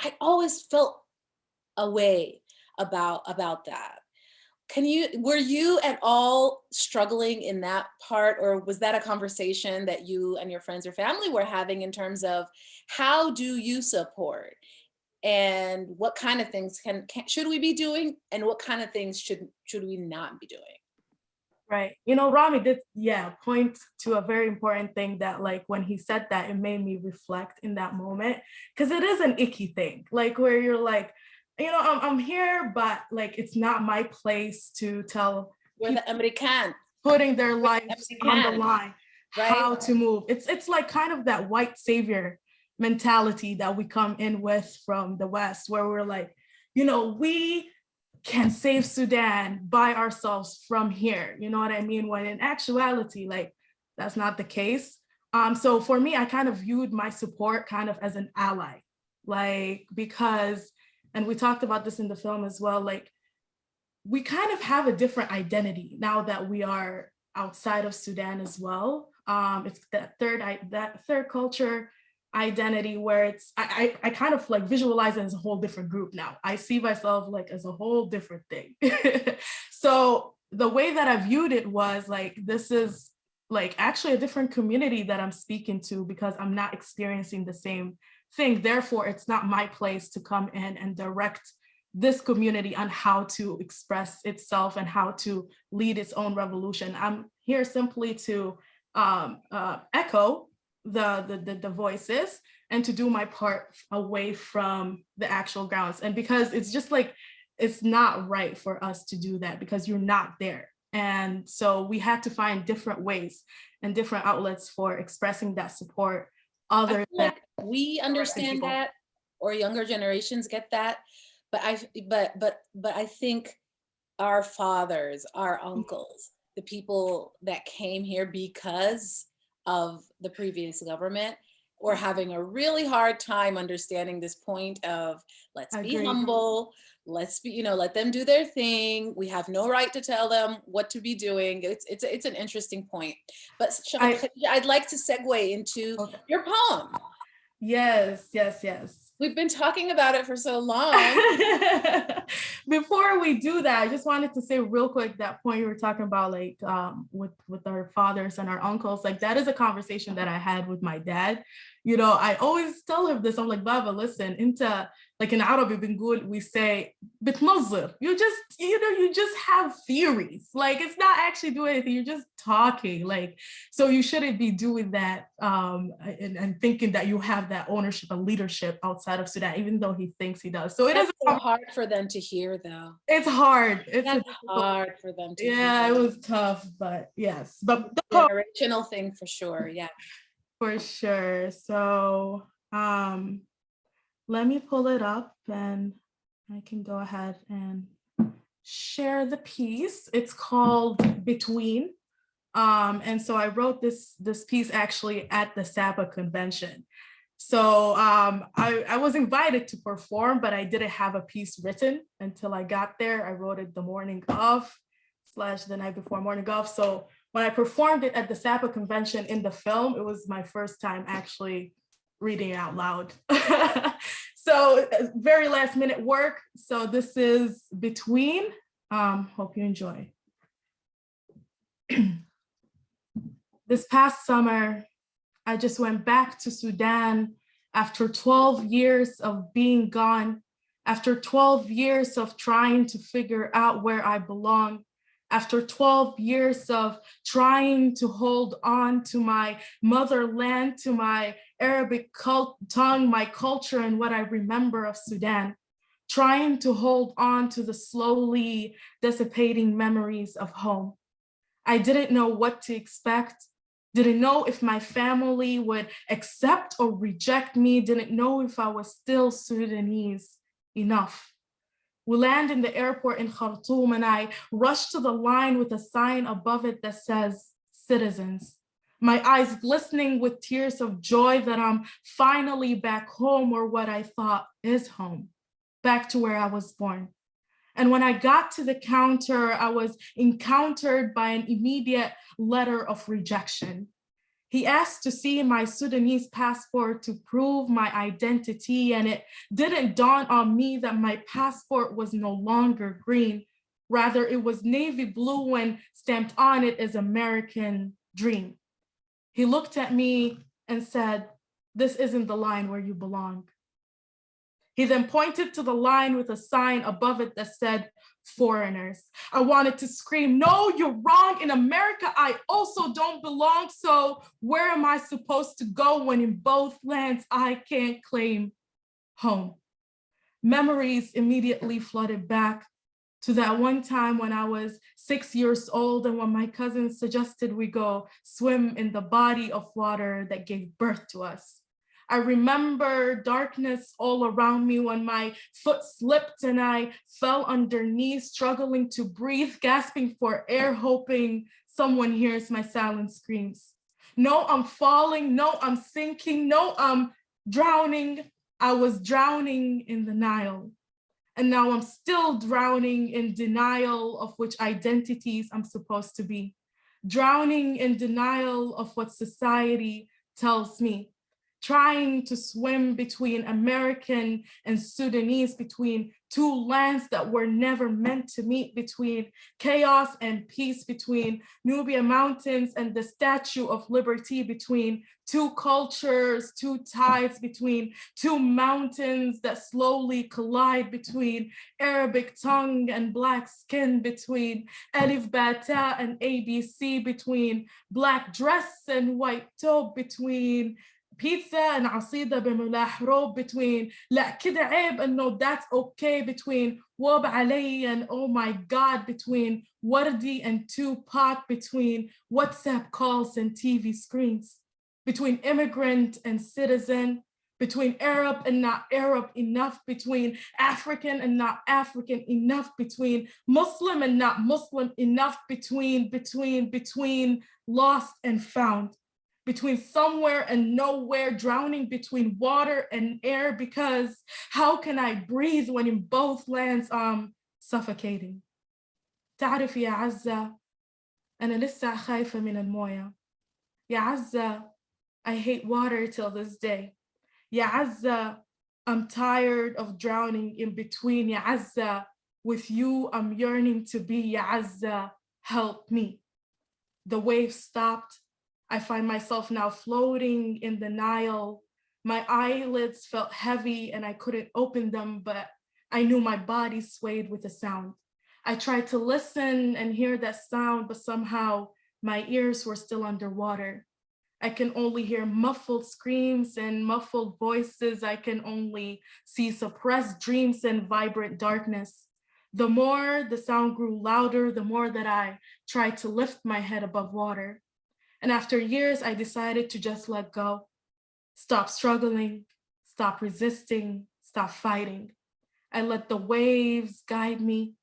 I always felt a way about that. Were you at all struggling in that part, or was that a conversation that you and your friends or family were having in terms of, how do you support, and what kind of things should we be doing, and what kind of things should we not be doing? Right. You know, Rami did, point to a very important thing that, like, when he said that, it made me reflect in that moment, because it is an icky thing, like, where you're like, you know, I'm here, but, like, it's not my place to tell We're the American, putting their lives on the line, right? How to move. It's like kind of that white savior mentality that we come in with from the West, where we're like, you know, we can save Sudan by ourselves from here. You know what I mean? When in actuality, like, that's not the case. So for me, I kind of viewed my support kind of as an ally, like, because, and we talked about this in the film as well, like, we kind of have a different identity now that we are outside of Sudan as well. It's that third culture identity, where it's, I kind of like visualize it as a whole different group now. I see myself like as a whole different thing. So the way that I viewed it was like, this is like actually a different community that I'm speaking to, because I'm not experiencing the same thing. Therefore, it's not my place to come in and direct this community on how to express itself and how to lead its own revolution. I'm here simply to echo the voices and to do my part away from the actual grounds. And because it's just like, it's not right for us to do that because you're not there. And so we had to find different ways and different outlets for expressing that support. Other than like we understand that, or younger generations get that, but I think our fathers, our uncles, the people that came here because of the previous government, or having a really hard time understanding this point of let's be humble, let's be, let them do their thing. We have no right to tell them what to be doing. It's an interesting point. But I'd like to segue into your poem. Yes. We've been talking about it for so long. Before we do that, I just wanted to say real quick, that point you were talking about, like with our fathers and our uncles, like that is a conversation that I had with my dad. I always tell him this. I'm like, Baba, listen, like in Arabic, we say, بتنظر. You just have theories. Like it's not actually doing anything. You're just talking. Like, so you shouldn't be doing that and thinking that you have that ownership and leadership outside of Sudan, even though he thinks he does. So it is hard for them to hear, though. It's hard. It's hard for them to hear. Yeah, it was tough, but yes. But the generational thing for sure. Yeah. For sure. So let me pull it up and I can go ahead and share the piece. It's called Between. And so I wrote this piece actually at the SAPA convention. So I was invited to perform, but I didn't have a piece written until I got there. I wrote it the morning of / the night before morning of. So when I performed it at the SAPA convention in the film, it was my first time actually reading it out loud. So very last minute work. So this is Between. Hope you enjoy. This past summer, I just went back to Sudan after 12 years of being gone, after 12 years of trying to figure out where I belong, after 12 years of trying to hold on to my motherland, to my Arabic tongue, my culture, and what I remember of Sudan, trying to hold on to the slowly dissipating memories of home. I didn't know what to expect, didn't know if my family would accept or reject me, didn't know if I was still Sudanese enough. We land in the airport in Khartoum and I rush to the line with a sign above it that says, citizens. My eyes glistening with tears of joy that I'm finally back home, or what I thought is home, back to where I was born. And when I got to the counter, I was encountered by an immediate letter of rejection. He asked to see my Sudanese passport to prove my identity, and it didn't dawn on me that my passport was no longer green. Rather, it was navy blue and stamped on it as American Dream. He looked at me and said, "This isn't the line where you belong." He then pointed to the line with a sign above it that said, foreigners. I wanted to scream, no, you're wrong. In America, I also don't belong. So where am I supposed to go when in both lands I can't claim home? Memories immediately flooded back to that one time when I was 6 years old and when my cousins suggested we go swim in the body of water that gave birth to us. I remember darkness all around me when my foot slipped and I fell underneath, struggling to breathe, gasping for air, hoping someone hears my silent screams. No, I'm falling. No, I'm sinking. No, I'm drowning. I was drowning in the Nile. And now I'm still drowning in denial of which identities I'm supposed to be. Drowning in denial of what society tells me. trying to swim between American and Sudanese, between two lands that were never meant to meet, between chaos and peace, between Nubia Mountains and the Statue of Liberty, between two cultures, two tides, between two mountains that slowly collide, between Arabic tongue and Black skin, between Alif Bata and ABC, between Black dress and white tobe, between pizza and عصيدة بملاح روب, between لا كده عيب انه that's okay, between واب علي and oh my God, between Wardi and Tupac, between WhatsApp calls and TV screens, between immigrant and citizen, between Arab and not Arab enough, between African and not African enough, between Muslim and not Muslim enough, between lost and found, between somewhere and nowhere, drowning between water and air, because how can I breathe when in both lands I'm suffocating? تعرف يا عزة أنا لسه خايفة من الموية. يا عزة I hate water till this day. يا عزة I'm tired of drowning in between. يا عزة with you I'm yearning to be. يا عزة help me. The wave stopped. I find myself now floating in the Nile. My eyelids felt heavy and I couldn't open them, but I knew my body swayed with the sound. I tried to listen and hear that sound, but somehow my ears were still underwater. I can only hear muffled screams and muffled voices. I can only see suppressed dreams and vibrant darkness. The more the sound grew louder, the more that I tried to lift my head above water. And after years, I decided to just let go, stop struggling, stop resisting, stop fighting. I let the waves guide me.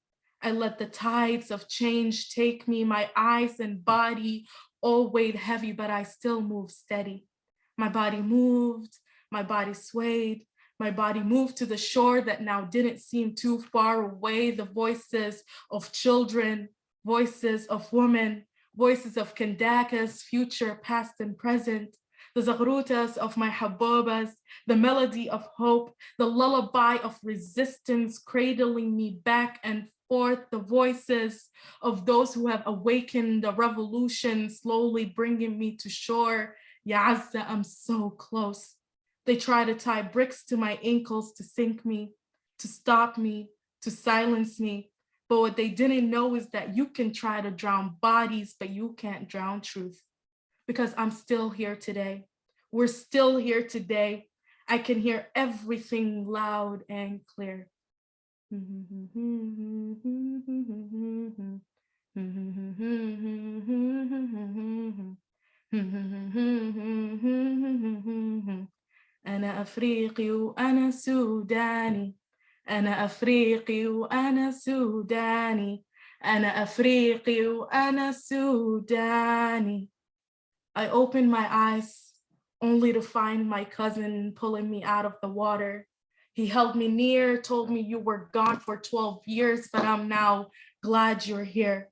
I let the tides of change take me. My eyes and body all weighed heavy, but I still moved steady. My body moved, my body swayed, my body moved to the shore that now didn't seem too far away. The voices of children, voices of women, voices of Kandaka's future, past and present, the zaghrutas of my habobas, the melody of hope, the lullaby of resistance cradling me back and forth, the voices of those who have awakened the revolution, slowly bringing me to shore. Ya Azza, I'm so close. They try to tie bricks to my ankles to sink me, to stop me, to silence me. But what they didn't know is that you can try to drown bodies, but you can't drown truth. Because I'm still here today. We're still here today. I can hear everything loud and clear. أنا أفريقي وأنا سوداني. أنا أفريقي وأنا سوداني. أنا أفريقي وأنا سوداني. I opened my eyes only to find my cousin pulling me out of the water. He held me near, told me you were gone for 12 years, but I'm now glad you're here.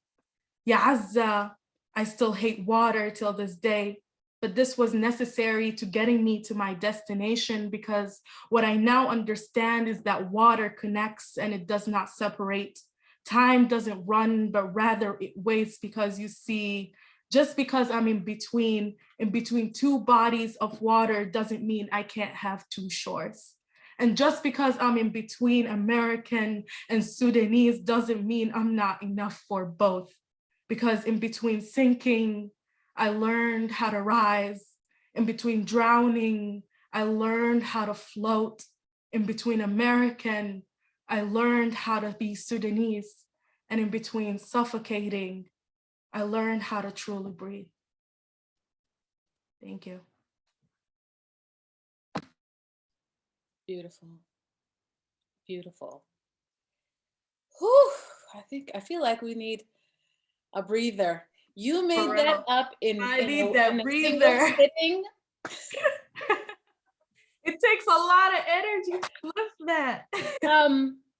Ya Azza, I still hate water till this day. But this was necessary to getting me to my destination, because what I now understand is that water connects and it does not separate. Time doesn't run, but rather it waits, because you see, just because I'm in between two bodies of water doesn't mean I can't have two shores. And just because I'm in between American and Sudanese doesn't mean I'm not enough for both. Because in between sinking, I learned how to rise. In between drowning, I learned how to float. In between American, I learned how to be Sudanese. And in between suffocating, I learned how to truly breathe. Thank you. Beautiful. Beautiful. Whew, I feel like we need a breather. You made that up in a breather. Sitting. It takes a lot of energy to lift that.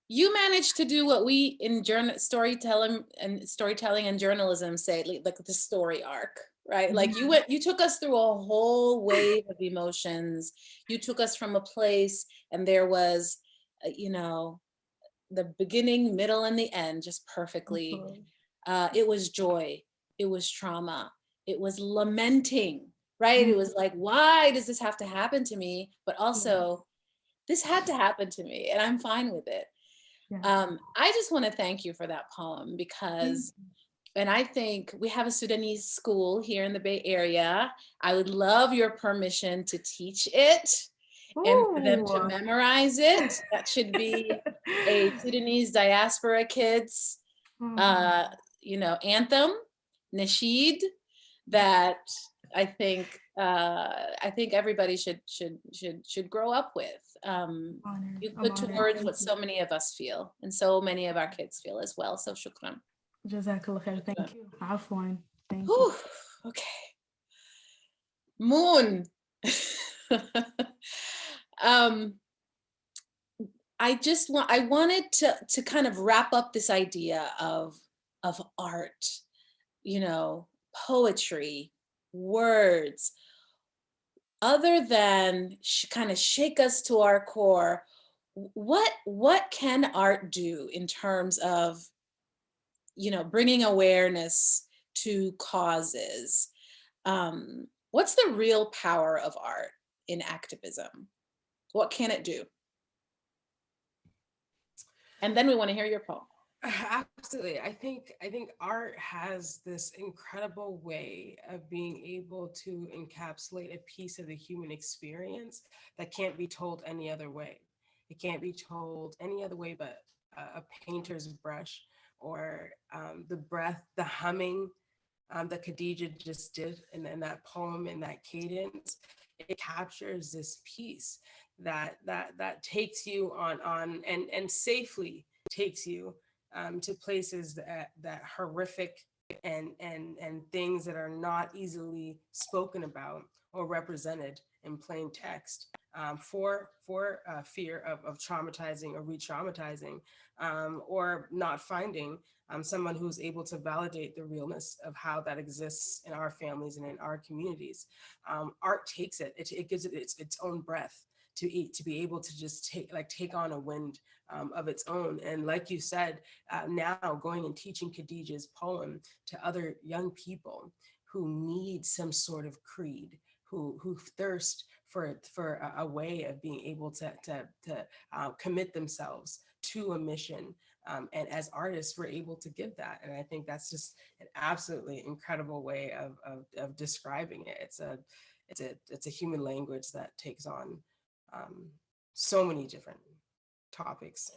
You managed to do what we in storytelling and journalism say, like the story arc. right? Like you took us through a whole wave of emotions. You took us from a place, and there was, you know, the beginning, middle, and the end just perfectly. It was joy, it was trauma, it was lamenting, right? It was like, why does this have to happen to me? But also, this had to happen to me, and I'm fine with it. I just want to thank you for that poem, because, and I think we have a Sudanese school here in the Bay Area. I would love your permission to teach it and for them to memorize it. That should be a Sudanese diaspora kids, you know, anthem, nasheed, that I think everybody should grow up with. You put to words what so many of us feel, and so many of our kids feel as well. So shukran. Jazakallah khair. Thank you. Afwan. Thank you. Okay. Moon. I wanted to kind of wrap up this idea of art, you know, poetry, words, other than kind of shake us to our core. What can art do in terms of, you know, bringing awareness to causes? What's the real power of art in activism? What can it do? And then we want to hear your poem. Absolutely. I think art has this incredible way of being able to encapsulate a piece of the human experience that can't be told any other way. It can't be told any other way but a painter's brush, or the breath, the humming that Khadija just did in that poem, in that cadence. It captures this piece that takes you on and safely takes you to places that horrific and things that are not easily spoken about or represented in plain text, for fear of traumatizing or re-traumatizing, or not finding someone who's able to validate the realness of how that exists in our families and in our communities. Art takes it gives it its own breath to be able to just take on a wind of its own. And like you said, now going and teaching Khadija's poem to other young people who need some sort of creed, who thirst for a way of being able to commit themselves to a mission. And as artists, we're able to give that. And I think that's just an absolutely incredible way of describing it. It's a human language that takes on so many different topics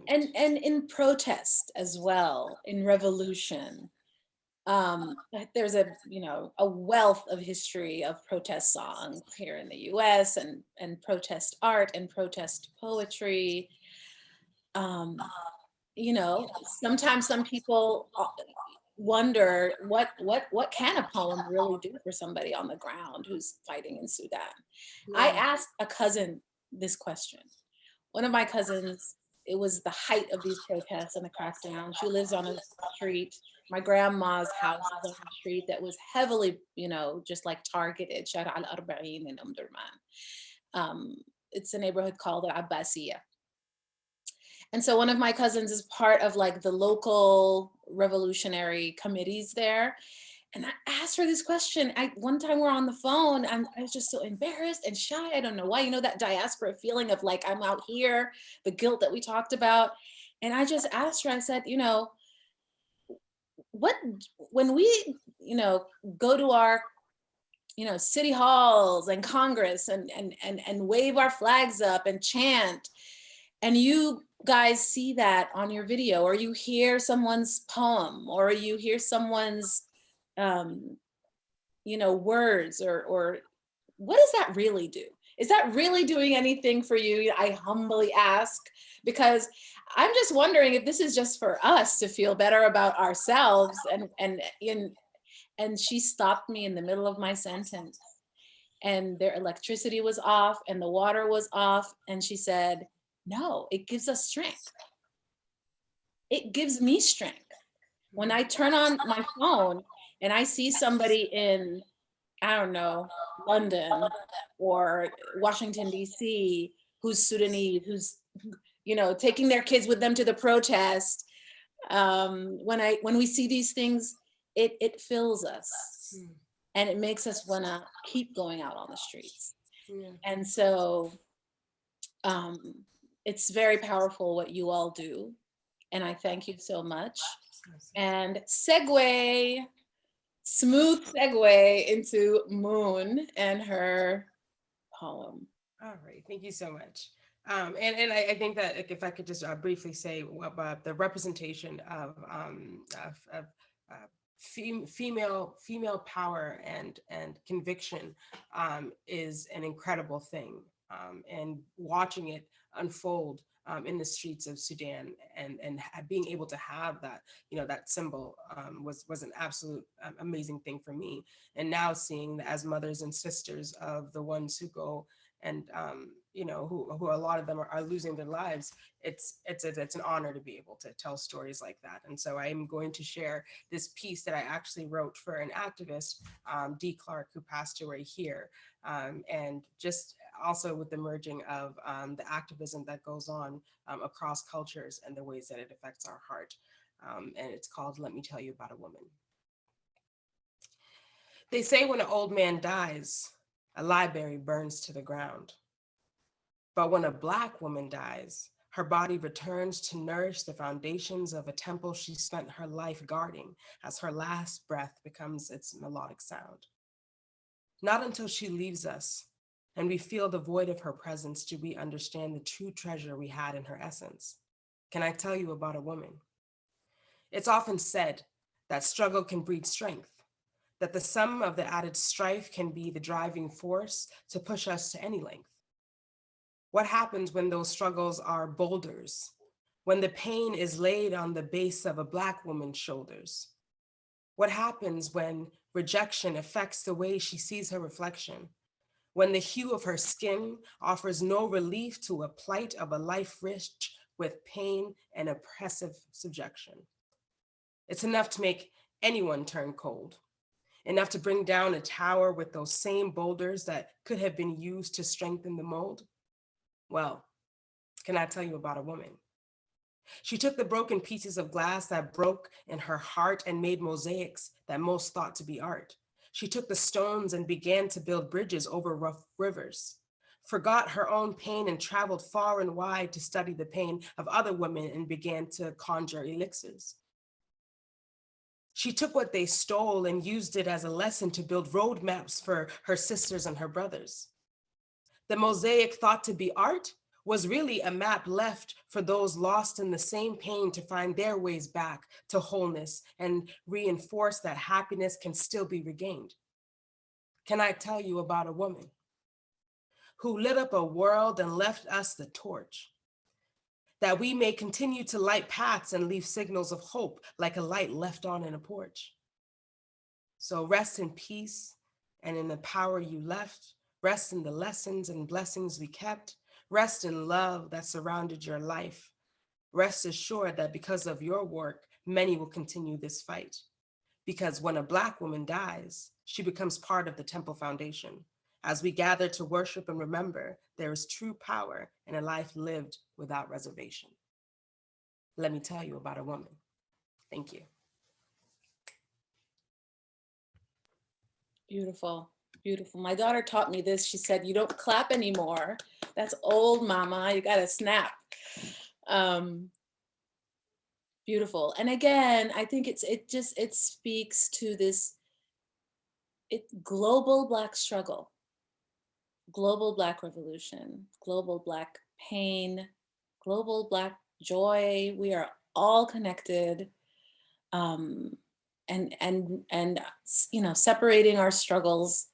and in protest as well, in revolution. There's a wealth of history of protest songs here in the US, and protest art and protest poetry. You know, sometimes some people wonder what can a poem really do for somebody on the ground who's fighting in Sudan. I asked a cousin this question. One of my cousins, it was the height of these protests and the crackdown. She lives on a street. My grandma's house is on a street that was heavily, just like targeted. Shara al-Arba'in in Omdurman. It's a neighborhood called the Abbasiyya. And so one of my cousins is part of like the local revolutionary committees there. And I asked her this question. One time we're on the phone and I was just so embarrassed and shy. I don't know why, that diaspora feeling of like, I'm out here, the guilt that we talked about. And I just asked her, I said, when we, go to our, city halls and Congress and wave our flags up and chant, and you guys see that on your video, or you hear someone's poem, or you hear someone's words, or what does that really do? Is that really doing anything for you? I humbly ask, because I'm just wondering if this is just for us to feel better about ourselves. And she stopped me in the middle of my sentence, and their electricity was off and the water was off. And she said, no, it gives us strength. It gives me strength. When I turn on my phone and I see somebody in, I don't know, London or Washington, D.C., who's Sudanese, who's, you know, taking their kids with them to the protest. When we see these things, it fills us, and it makes us want to keep going out on the streets. Yeah. And so it's very powerful what you all do, and I thank you so much. And smooth segue into Moon and her poem. All right, thank you so much. And I think that if I could just briefly say about the representation of female power and conviction is an incredible thing, and watching it unfold in the streets of Sudan and being able to have that, you know, that symbol was an absolute amazing thing for me. And now seeing that as mothers and sisters of the ones who go and you know, who a lot of them are losing their lives, it's an honor to be able to tell stories like that. And so I am going to share this piece that I actually wrote for an activist, Dee Clark, who passed away here, and just also with the merging of the activism that goes on across cultures and the ways that it affects our heart. And it's called Let Me Tell You About a Woman. They say when an old man dies, a library burns to the ground. But when a Black woman dies, her body returns to nourish the foundations of a temple she spent her life guarding as her last breath becomes its melodic sound. Not until she leaves us and we feel the void of her presence do we understand the true treasure we had in her essence. Can I tell you about a woman? It's often said that struggle can breed strength, that the sum of the added strife can be the driving force to push us to any length. What happens when those struggles are boulders, when the pain is laid on the base of a Black woman's shoulders? What happens when rejection affects the way she sees her reflection, when the hue of her skin offers no relief to a plight of a life rich with pain and oppressive subjection? It's enough to make anyone turn cold, enough to bring down a tower with those same boulders that could have been used to strengthen the mold. Well, can I tell you about a woman? She took the broken pieces of glass that broke in her heart and made mosaics that most thought to be art. She took the stones and began to build bridges over rough rivers, forgot her own pain and traveled far and wide to study the pain of other women and began to conjure elixirs. She took what they stole and used it as a lesson to build roadmaps for her sisters and her brothers. The mosaic thought to be art was really a map left for those lost in the same pain to find their ways back to wholeness and reinforce that happiness can still be regained. Can I tell you about a woman who lit up a world and left us the torch, that we may continue to light paths and leave signals of hope like a light left on in a porch? So rest in peace and in the power you left. Rest in the lessons and blessings we kept. Rest in love that surrounded your life. Rest assured that because of your work, many will continue this fight. Because when a Black woman dies, she becomes part of the temple foundation. As we gather to worship and remember, there is true power in a life lived without reservation. Let me tell you about a woman. Thank you. Beautiful. Beautiful. My daughter taught me this. She said, "You don't clap anymore. That's old, mama. You gotta snap." Beautiful. And again, I think it speaks to this global Black struggle, global Black revolution, global Black pain, global Black joy. We are all connected. And you know, separating our struggles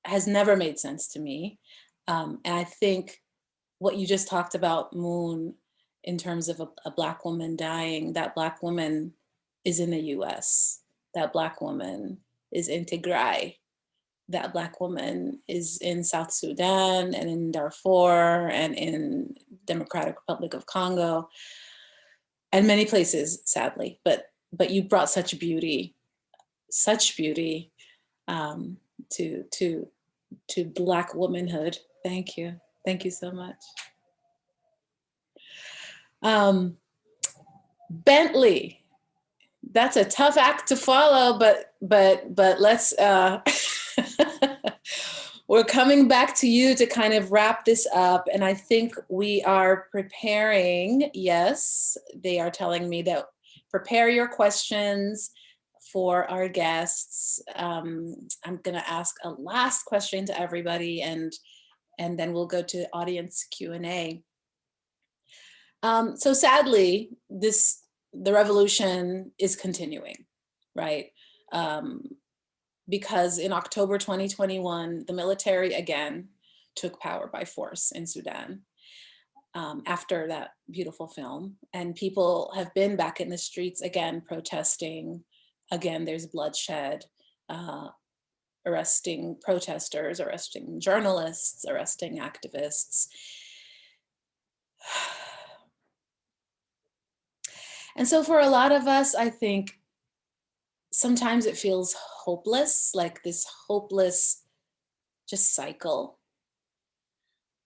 has never made sense to me. And I think what you just talked about, Moon, in terms of a Black woman dying, that Black woman is in the US, that Black woman is in Tigray, that Black woman is in South Sudan and in Darfur and in Democratic Republic of Congo and many places, sadly, but but you brought such beauty to Black womanhood. Thank you. Thank you so much. Bentley, that's a tough act to follow, but let's, we're coming back to you to kind of wrap this up. And I think we are preparing, yes, they are telling me that prepare your questions for our guests. I'm gonna ask a last question to everybody and then we'll go to audience Q&A. So sadly, the revolution is continuing, right? Because in October 2021, the military again took power by force in Sudan after that beautiful film. And people have been back in the streets again, protesting. Again, there's bloodshed, arresting protesters, arresting journalists, arresting activists. And so for a lot of us, I think sometimes it feels hopeless, like this hopeless just cycle.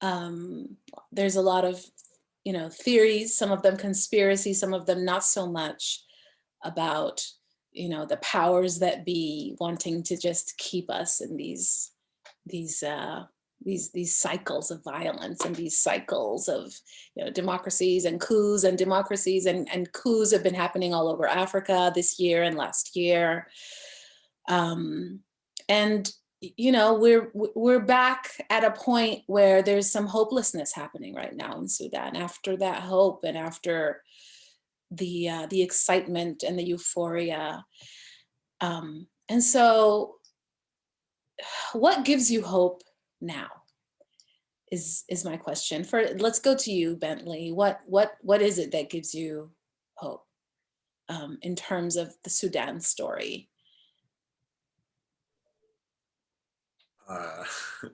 There's a lot of, theories, some of them conspiracy, some of them not so much, about, the powers that be wanting to just keep us in these cycles of violence and these cycles of democracies and coups and democracies and coups have been happening all over Africa this year and last year. And we're back at a point where there's some hopelessness happening right now in Sudan after that hope and after the excitement and the euphoria. And so what gives you hope now is my question. Let's go to you, Bentley. What is it that gives you hope in terms of the Sudan story?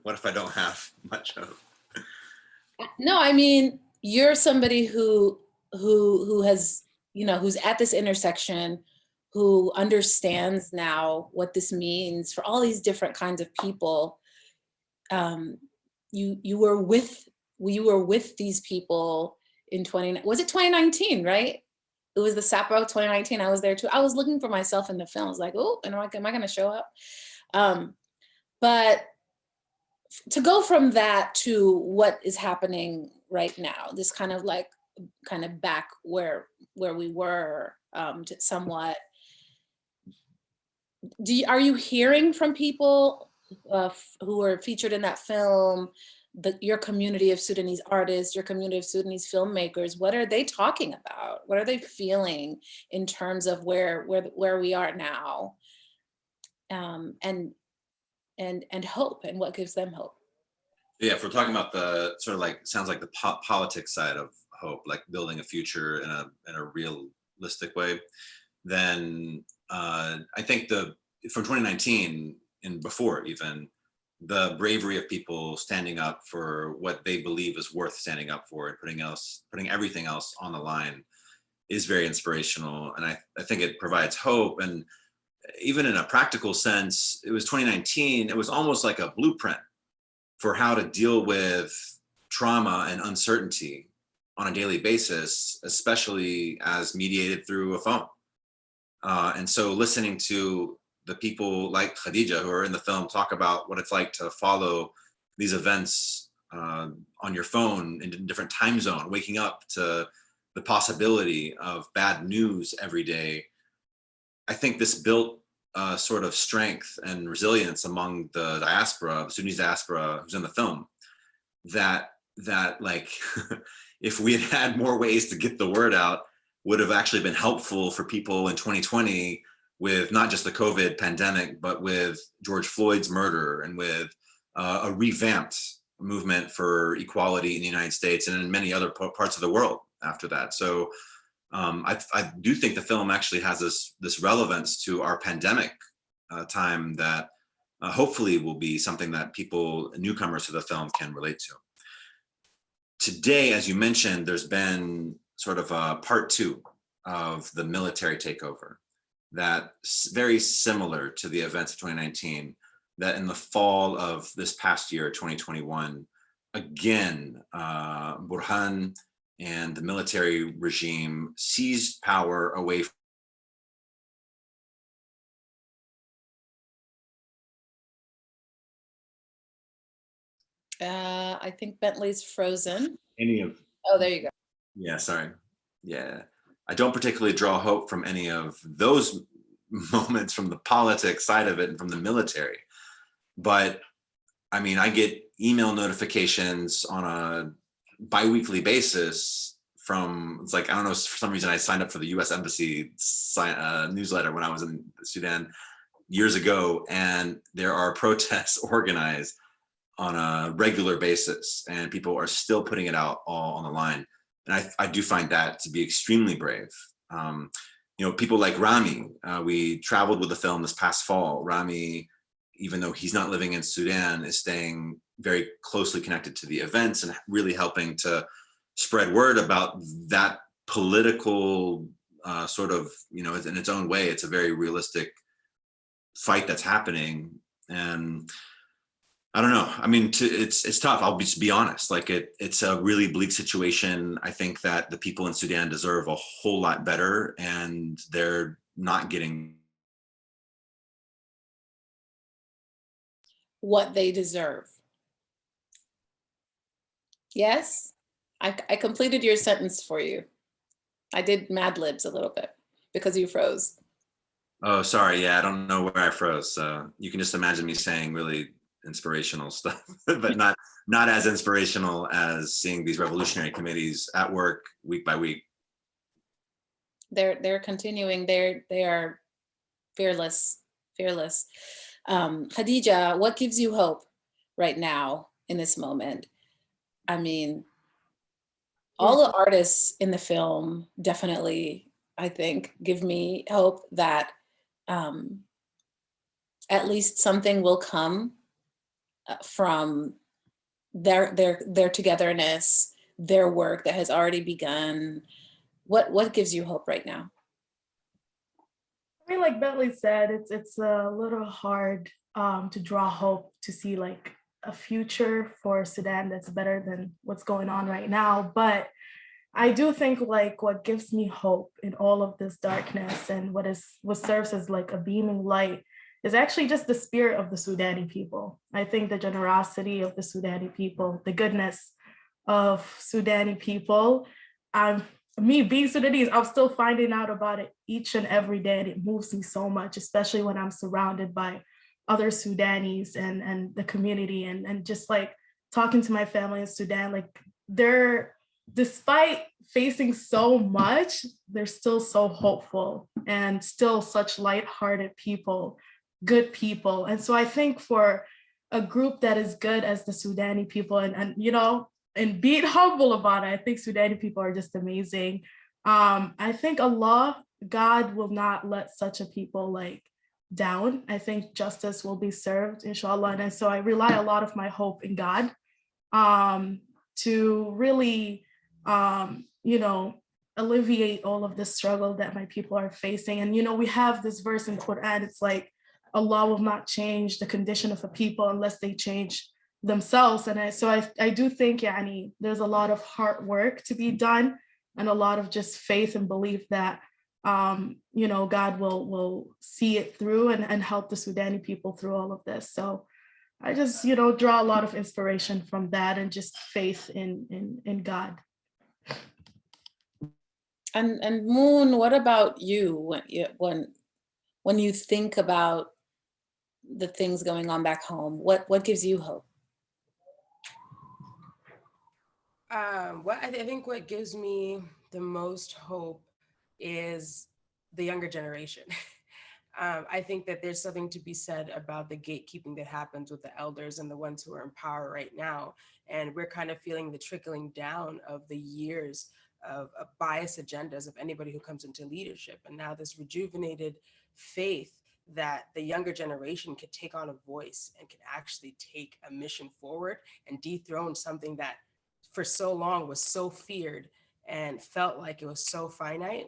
What if I don't have much hope? No, I mean, you're somebody who has, who's at this intersection, who understands now what this means for all these different kinds of people. You were with these people in 2019, right? It was the SAPO 2019. I was there too. I was looking for myself in the film. I was like, oh, am I going to show up? But to go from that to what is happening right now, this kind of back where we were somewhat. Are you hearing from people who were featured in that film, your community of Sudanese artists, your community of Sudanese filmmakers? What are they talking about? What are they feeling in terms of where we are now, and hope, and what gives them hope? Yeah, if we're talking about the sort of sounds like the politics side of hope, like building a future in a realistic way, then I think from 2019 and before even, the bravery of people standing up for what they believe is worth standing up for and putting everything else on the line is very inspirational. And I think it provides hope. And even in a practical sense, it was 2019, it was almost like a blueprint for how to deal with trauma and uncertainty on a daily basis, especially as mediated through a phone. And so listening to the people like Khadija who are in the film talk about what it's like to follow these events on your phone in a different time zone, waking up to the possibility of bad news every day. I think this built a sort of strength and resilience among the diaspora, the Sudanese diaspora who's in the film, that if we had had more ways to get the word out, would have actually been helpful for people in 2020 with not just the COVID pandemic, but with George Floyd's murder and with a revamped movement for equality in the United States and in many other parts of the world after that. So I do think the film actually has this relevance to our pandemic time that hopefully will be something that people, newcomers to the film, can relate to. Today, as you mentioned, there's been sort of a part two of the military takeover. that very similar to the events of 2019, that in the fall of this past year, 2021, again, Burhan and the military regime seized power away from I think Bentley's frozen. any of, Oh, there you go. yeah, sorry. Yeah, I don't particularly draw hope from any of those moments from the politics side of it and from the military. But I mean, I get email notifications on a bi-weekly basis from, it's like, I don't know, for some reason I signed up for the US Embassy newsletter when I was in Sudan years ago, and there are protests organized on a regular basis, and people are still putting it out all on the line. And I do find that to be extremely brave. You know, people like Rami, we traveled with the film this past fall. Rami, even though he's not living in Sudan, is staying very closely connected to the events and really helping to spread word about that political sort of, you know, in its own way, it's a very realistic fight that's happening. And I don't know. I mean, it's tough. I'll just be honest. Like it's a really bleak situation. I think that the people in Sudan deserve a whole lot better, and they're not getting What they deserve. Yes, I completed your sentence for you. I did Mad Libs a little bit because you froze. Oh, sorry. Yeah, I don't know where I froze. So you can just imagine me saying really inspirational stuff, but not as inspirational as seeing these revolutionary committees at work week by week. They're continuing. They are fearless. Khadija, what gives you hope right now in this moment? I mean, all the artists in the film definitely, I think, give me hope that at least something will come from their togetherness, their work that has already begun. What gives you hope right now? I mean, like Bentley said, it's a little hard to draw hope to see like a future for Sudan that's better than what's going on right now. But I do think like what gives me hope in all of this darkness and what serves as like a beaming light is actually just the spirit of the Sudani people. I think the generosity of the Sudani people, the goodness of Sudani people. Me being Sudanese, I'm still finding out about it each and every day, and it moves me so much, especially when I'm surrounded by other Sudanese and the community, and just like talking to my family in Sudan, like they're, despite facing so much, they're still so hopeful and still such lighthearted people, good people. And so I think for a group that is good as the Sudani people, and you know, and being humble about it, I think Sudani people are just amazing. I think God will not let such a people like down. I think justice will be served, inshallah. And so I rely a lot of my hope in God to really, you know, alleviate all of the struggle that my people are facing. And, you know, we have this verse in Quran, it's like, Allah will not change the condition of a people unless they change themselves. And I do think, yani, there's a lot of hard work to be done and a lot of just faith and belief that, you know, God will see it through and help the Sudani people through all of this. So I just, you know, draw a lot of inspiration from that and just faith in God. And Moon, what about you when you think about the things going on back home? What gives you hope? I think what gives me the most hope is the younger generation. I think that there's something to be said about the gatekeeping that happens with the elders and the ones who are in power right now. And we're kind of feeling the trickling down of the years of biased agendas of anybody who comes into leadership. And now this rejuvenated faith that the younger generation could take on a voice and can actually take a mission forward and dethrone something that for so long was so feared and felt like it was so finite.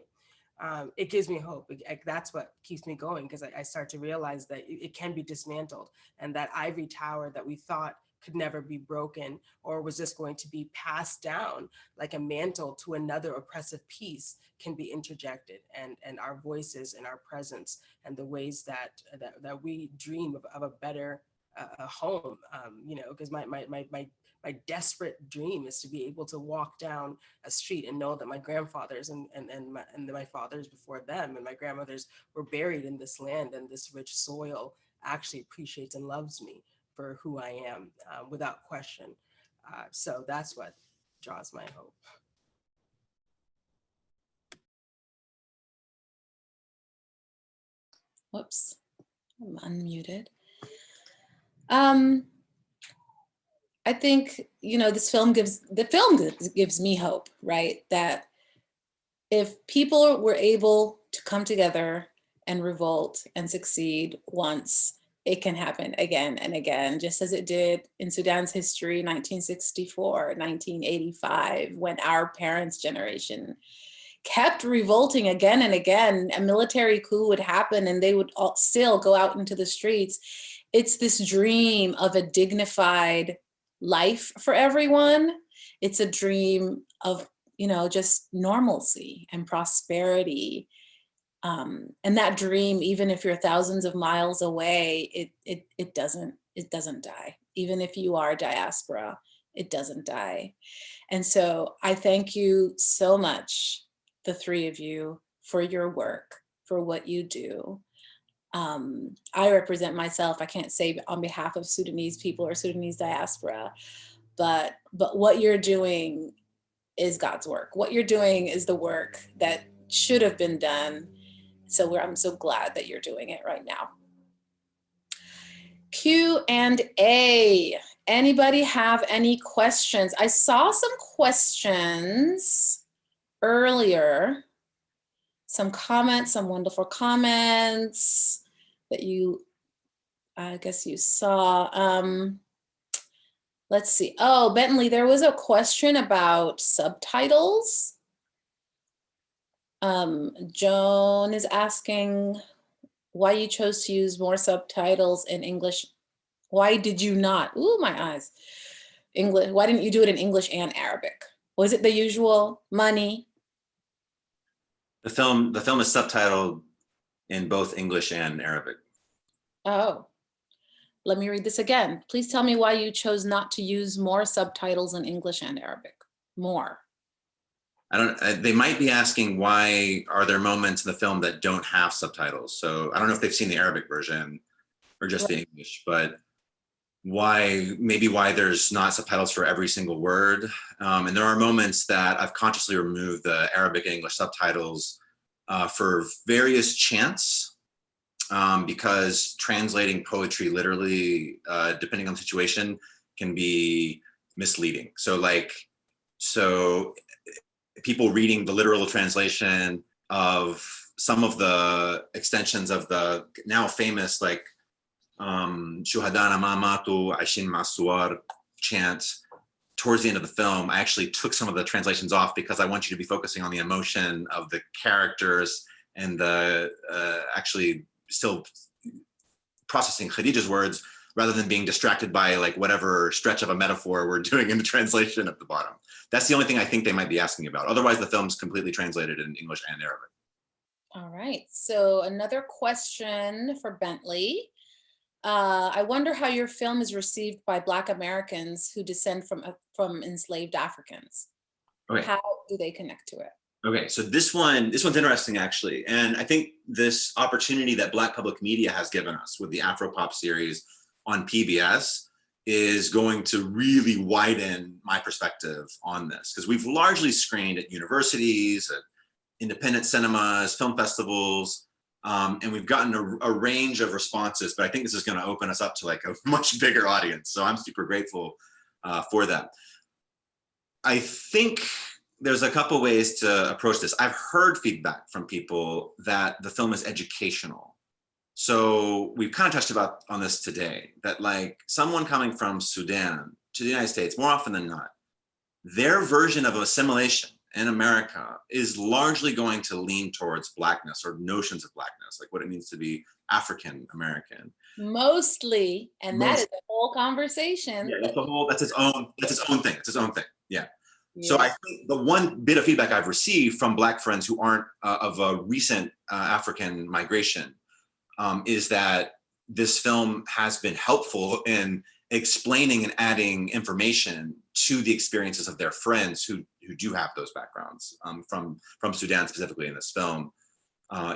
it gives me hope. That's what keeps me going, because I start to realize that it can be dismantled, and that ivory tower that we thought could never be broken or was just going to be passed down like a mantle to another oppressive piece can be interjected, and our voices and our presence and the ways that we dream of a better a home, you know, because my desperate dream is to be able to walk down a street and know that my grandfathers and my fathers before them and my grandmothers were buried in this land, and this rich soil actually appreciates and loves me for who I am, without question. So that's what draws my hope. Whoops, I'm unmuted. I think, you know, the film gives me hope, right? That if people were able to come together and revolt and succeed once, it can happen again and again, just as it did in Sudan's history, 1964, 1985, when our parents' generation kept revolting again and again. A military coup would happen and they would all still go out into the streets. It's this dream of a dignified life for everyone. It's a dream of, you know, just normalcy and prosperity. And that dream, even if you're thousands of miles away, it doesn't die. Even if you are diaspora, it doesn't die. And so I thank you so much, the three of you, for your work, for what you do. I represent myself. I can't say on behalf of Sudanese people or Sudanese diaspora, but what you're doing is God's work. What you're doing is the work that should have been done. So I'm so glad that you're doing it right now. Q&A. Anybody have any questions? I saw some questions earlier, some comments, some wonderful comments that you, I guess you saw. Let's see. Oh, Bentley, there was a question about subtitles. Joan is asking why you chose to use more subtitles in English. Why did you not? Ooh, my eyes. English. Why didn't you do it in English and Arabic? Was it the usual money? The film is subtitled in both English and Arabic. Oh, let me read this again. Please tell me why you chose not to use more subtitles in English and Arabic. More. They might be asking why are there moments in the film that don't have subtitles. So I don't know if they've seen the Arabic version or just the English, but maybe why there's not subtitles for every single word. And there are moments that I've consciously removed the Arabic and English subtitles for various chants, because translating poetry literally, depending on the situation, can be misleading. So people reading the literal translation of some of the extensions of the now famous, like Shuhadana Mamatu Aishin Masuar chant towards the end of the film, I actually took some of the translations off because I want you to be focusing on the emotion of the characters and the actually still processing Khadija's words rather than being distracted by like whatever stretch of a metaphor we're doing in the translation at the bottom. That's the only thing I think they might be asking about. Otherwise, the film's completely translated in English and Arabic. All right, so another question for Bentley. I wonder how your film is received by Black Americans who descend from enslaved Africans. Okay. How do they connect to it? Okay, so this one's interesting actually. And I think this opportunity that Black public media has given us with the Afropop series on PBS is going to really widen my perspective on this, because we've largely screened at universities, at independent cinemas, film festivals, and we've gotten a range of responses, but I think this is going to open us up to like a much bigger audience. So I'm super grateful for that. I think there's a couple ways to approach this. I've heard feedback from people that the film is educational. So we've kind of touched on this today, that like someone coming from Sudan to the United States, more often than not, their version of assimilation in America is largely going to lean towards Blackness or notions of Blackness, like what it means to be African American. Mostly, and that is a whole conversation. Yeah, that's its own thing. It's its own thing. Yeah. Yeah. So I think the one bit of feedback I've received from Black friends who aren't of a recent African migration is that this film has been helpful in explaining and adding information to the experiences of their friends who do have those backgrounds from Sudan specifically in this film.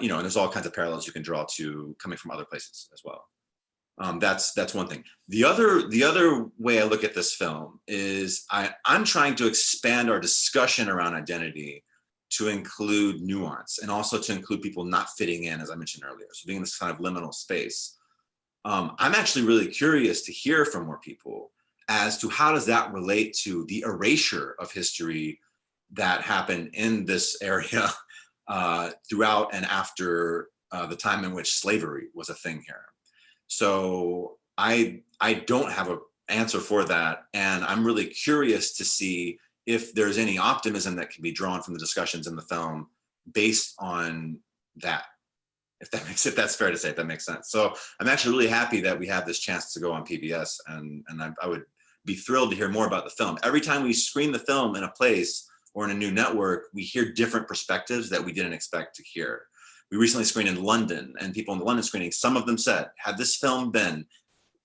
You know, and there's all kinds of parallels you can draw to coming from other places as well. That's one thing. The other way I look at this film is I'm trying to expand our discussion around identity to include nuance and also to include people not fitting in, as I mentioned earlier. So being in this kind of liminal space. I'm actually really curious to hear from more people as to how does that relate to the erasure of history that happened in this area throughout and after the time in which slavery was a thing here. So I don't have an answer for that. And I'm really curious to see if there's any optimism that can be drawn from the discussions in the film based on that. If that's fair to say, if that makes sense. So I'm actually really happy that we have this chance to go on PBS, and I would be thrilled to hear more about the film. Every time we screen the film in a place or in a new network, we hear different perspectives that we didn't expect to hear. We recently screened in London, and people in the London screening, some of them said, had this film been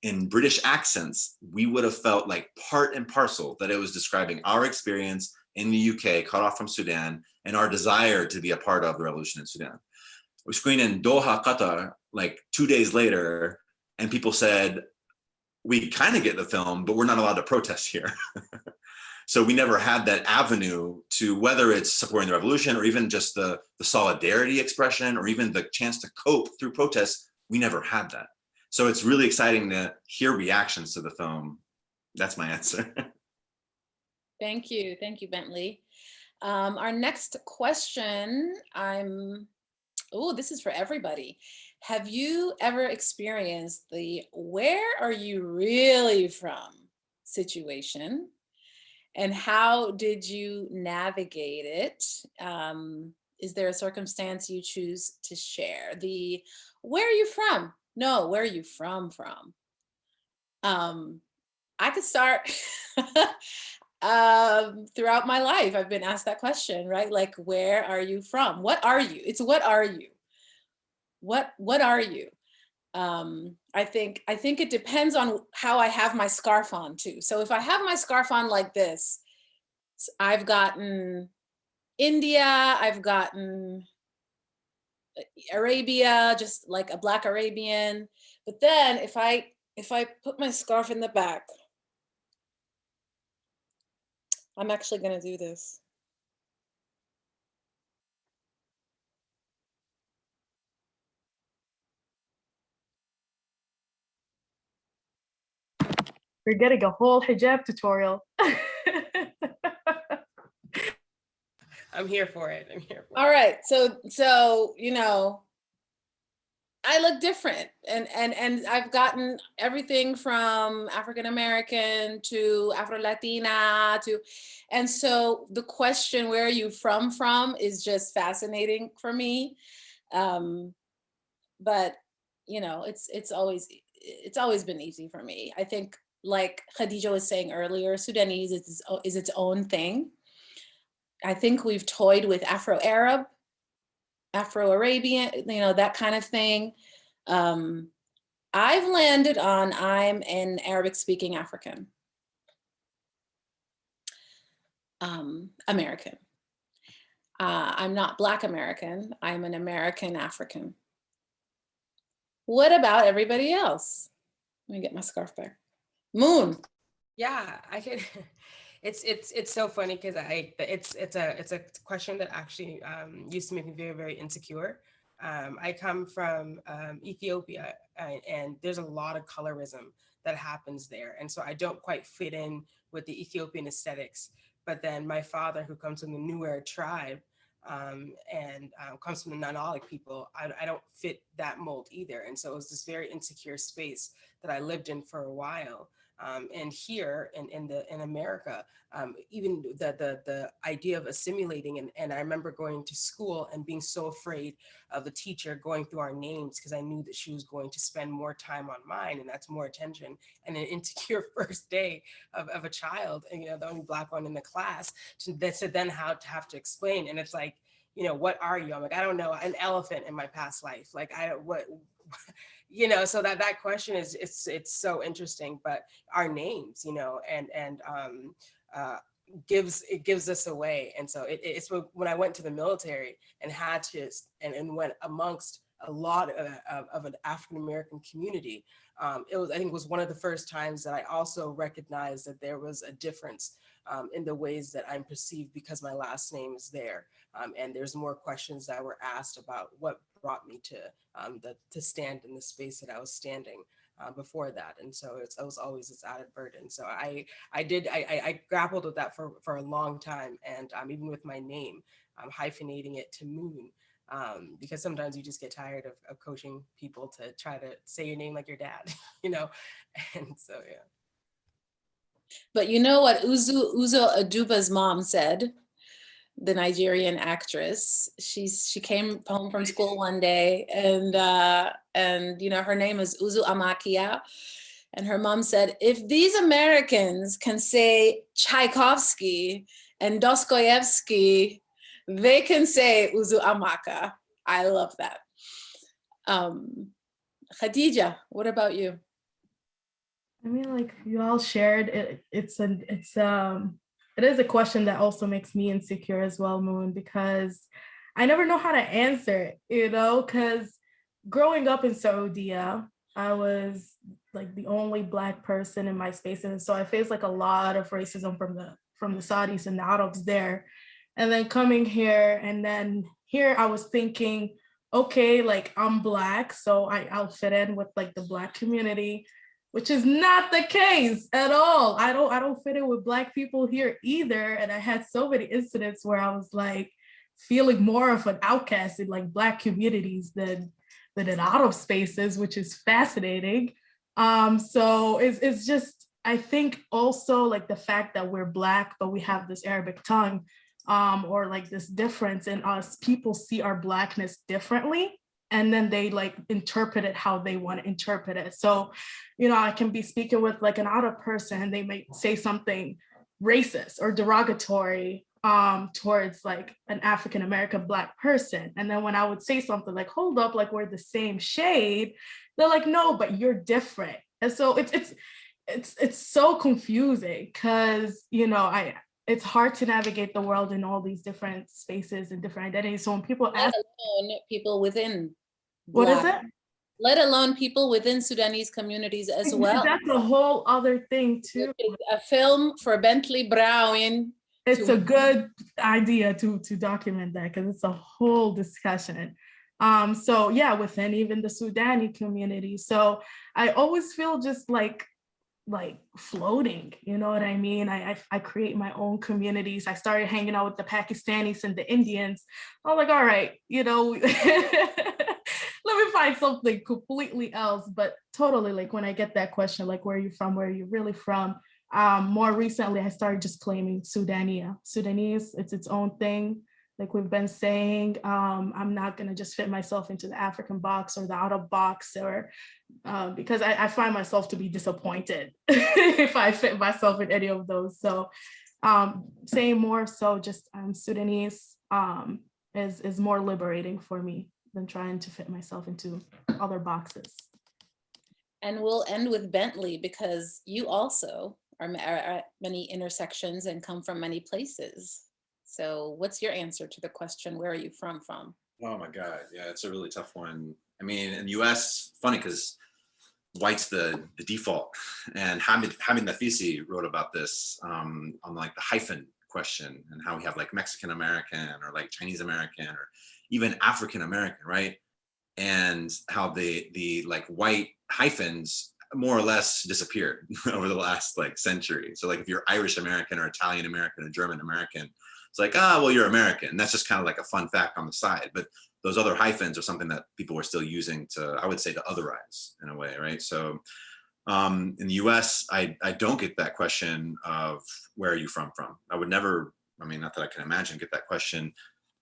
in British accents, we would have felt like part and parcel that it was describing our experience in the UK, cut off from Sudan, and our desire to be a part of the revolution in Sudan. We screened in Doha, Qatar, like 2 days later, and people said, we kind of get the film, but we're not allowed to protest here. So we never had that avenue to, whether it's supporting the revolution or even just the solidarity expression or even the chance to cope through protests, we never had that. So it's really exciting to hear reactions to the film. That's my answer. Thank you, Bentley. Our next question, this is for everybody. Have you ever experienced the "where are you really from" situation? And how did you navigate it? Is there a circumstance you choose to share? The "where are you from"? No, where are you from? I could start. Throughout my life, I've been asked that question, right? Like, where are you from? What are you? It's what are you? What are you? I think it depends on how I have my scarf on too. So if I have my scarf on like this, I've gotten India, I've gotten Arabia, just like a Black Arabian. But then if I put my scarf in the back, I'm actually gonna do this. We're getting a whole hijab tutorial. I'm here for it. All right, so you know, I look different, and I've gotten everything from African American to Afro Latina to, and so the question "where are you from" is just fascinating for me. But you know, it's always been easy for me. I think, like Khadija was saying earlier, Sudanese is its own thing. I think we've toyed with Afro-Arab, Afro-Arabian, you know, that kind of thing. I've landed on I'm an Arabic-speaking African. American. I'm not Black American. I'm an American African. What about everybody else? Let me get my scarf back. Moon. Yeah, I could. It's so funny because it's a question that actually used to make me very, very insecure. I come from Ethiopia, and there's a lot of colorism that happens there, and so I don't quite fit in with the Ethiopian aesthetics. But then my father, who comes from the Nuer tribe, and comes from the Nanalic people, I don't fit that mold either. And so it was this very insecure space that I lived in for a while. And here in America, even the idea of assimilating, and I remember going to school and being so afraid of the teacher going through our names because I knew that she was going to spend more time on mine, and that's more attention, and an insecure first day of a child, and the only Black one in the class, to then have to explain, and it's like, what are you? I'm like, I don't know, an elephant in my past life. Like, so that question it's so interesting, but our names, gives us away. And so it's when I went to the military and had to, and went amongst a lot of an African-American community, I think it was one of the first times that I also recognized that there was a difference in the ways that I'm perceived because my last name is there. And there's more questions that were asked about what brought me to stand in the space that I was standing before that. And so it was always this added burden. So I grappled with that for a long time. And even with my name, hyphenating it to Moon, because sometimes you just get tired of coaching people to try to say your name like your dad, and so, yeah. But you know what Uzo Aduba's mom said, the Nigerian actress? She came home from school one day, and her name is Uzo Amakia, and her mom said, if these Americans can say Tchaikovsky and Dostoevsky, they can say Uzo Amaka. I love that. Khadija, what about you? I mean, like you all shared, it is a question that also makes me insecure as well, Moon, because I never know how to answer it, because growing up in Saudi, I was like the only Black person in my space. And so I faced like a lot of racism from the Saudis and the Arabs there. And then coming here, and then here I was thinking, okay, like I'm Black, so I'll fit in with like the Black community, which is not the case at all. I don't fit in with Black people here either. And I had so many incidents where I was like feeling more of an outcast in like Black communities than in Arab spaces, which is fascinating. So it's just, I think also like the fact that we're Black, but we have this Arabic tongue, or like this difference in us, people see our Blackness differently, and then they like interpret it how they want to interpret it. So, I can be speaking with like an Arab person, and they might say something racist or derogatory towards like an African-American Black person. And then when I would say something like, hold up, like we're the same shade, they're like, no, but you're different. And so it's so confusing, because, it's hard to navigate the world in all these different spaces and different identities. So when people ask, people within what is it? Let alone people within Sudanese communities as well. That's a whole other thing too. A film for Bentley Brown. It's a good idea to document that, because it's a whole discussion. So yeah, within even the Sudani community. So I always feel just like floating, you know what I mean? I create my own communities. I started hanging out with the Pakistanis and the Indians. I was like, all right, let me find something completely else. But totally, like when I get that question, like, where are you from? Where are you really from? More recently, I started just claiming Sudanese. It's its own thing. Like we've been saying, I'm not gonna just fit myself into the African box or the Arab box, or because I find myself to be disappointed if I fit myself in any of those. So saying more so just Sudanese is more liberating for me than trying to fit myself into other boxes. And we'll end with Bentley, because you also are at many intersections and come from many places. So what's your answer to the question, where are you from? Oh my God, yeah, it's a really tough one. I mean, in the US, funny because white's the default. And Hamid Nafisi wrote about this on like the hyphen question, and how we have like Mexican American or like Chinese American or even African American, right? And how the like white hyphens more or less disappeared over the last like century. So like if you're Irish American or Italian American or German American, it's like, well, you're American. And that's just kind of like a fun fact on the side. But those other hyphens are something that people are still using to, I would say, to otherize in a way, right? So In the US, I don't get that question of where are you from? I would never, I mean, not that I can imagine, get that question.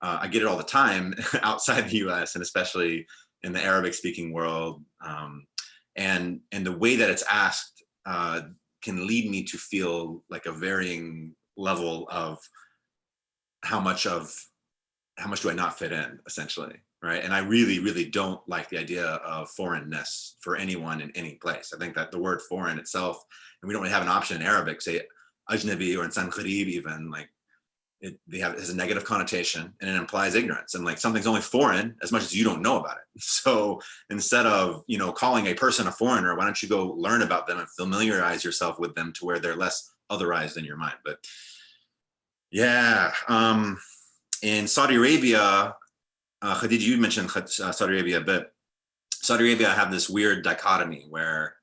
I get it all the time outside the US, and especially in the Arabic speaking world. And the way that it's asked can lead me to feel like a varying level of how much do I not fit in, essentially, right? And I really, really don't like the idea of foreignness for anyone in any place. I think that the word foreign itself, and we don't really have an option in Arabic, say ajnabi or insan gharib even, like it has a negative connotation and it implies ignorance. And like something's only foreign as much as you don't know about it. So instead of, you know, calling a person a foreigner, why don't you go learn about them and familiarize yourself with them to where they're less otherized in your mind? But yeah, in Saudi Arabia, Khadija, you mentioned Saudi Arabia, but Saudi Arabia have this weird dichotomy where,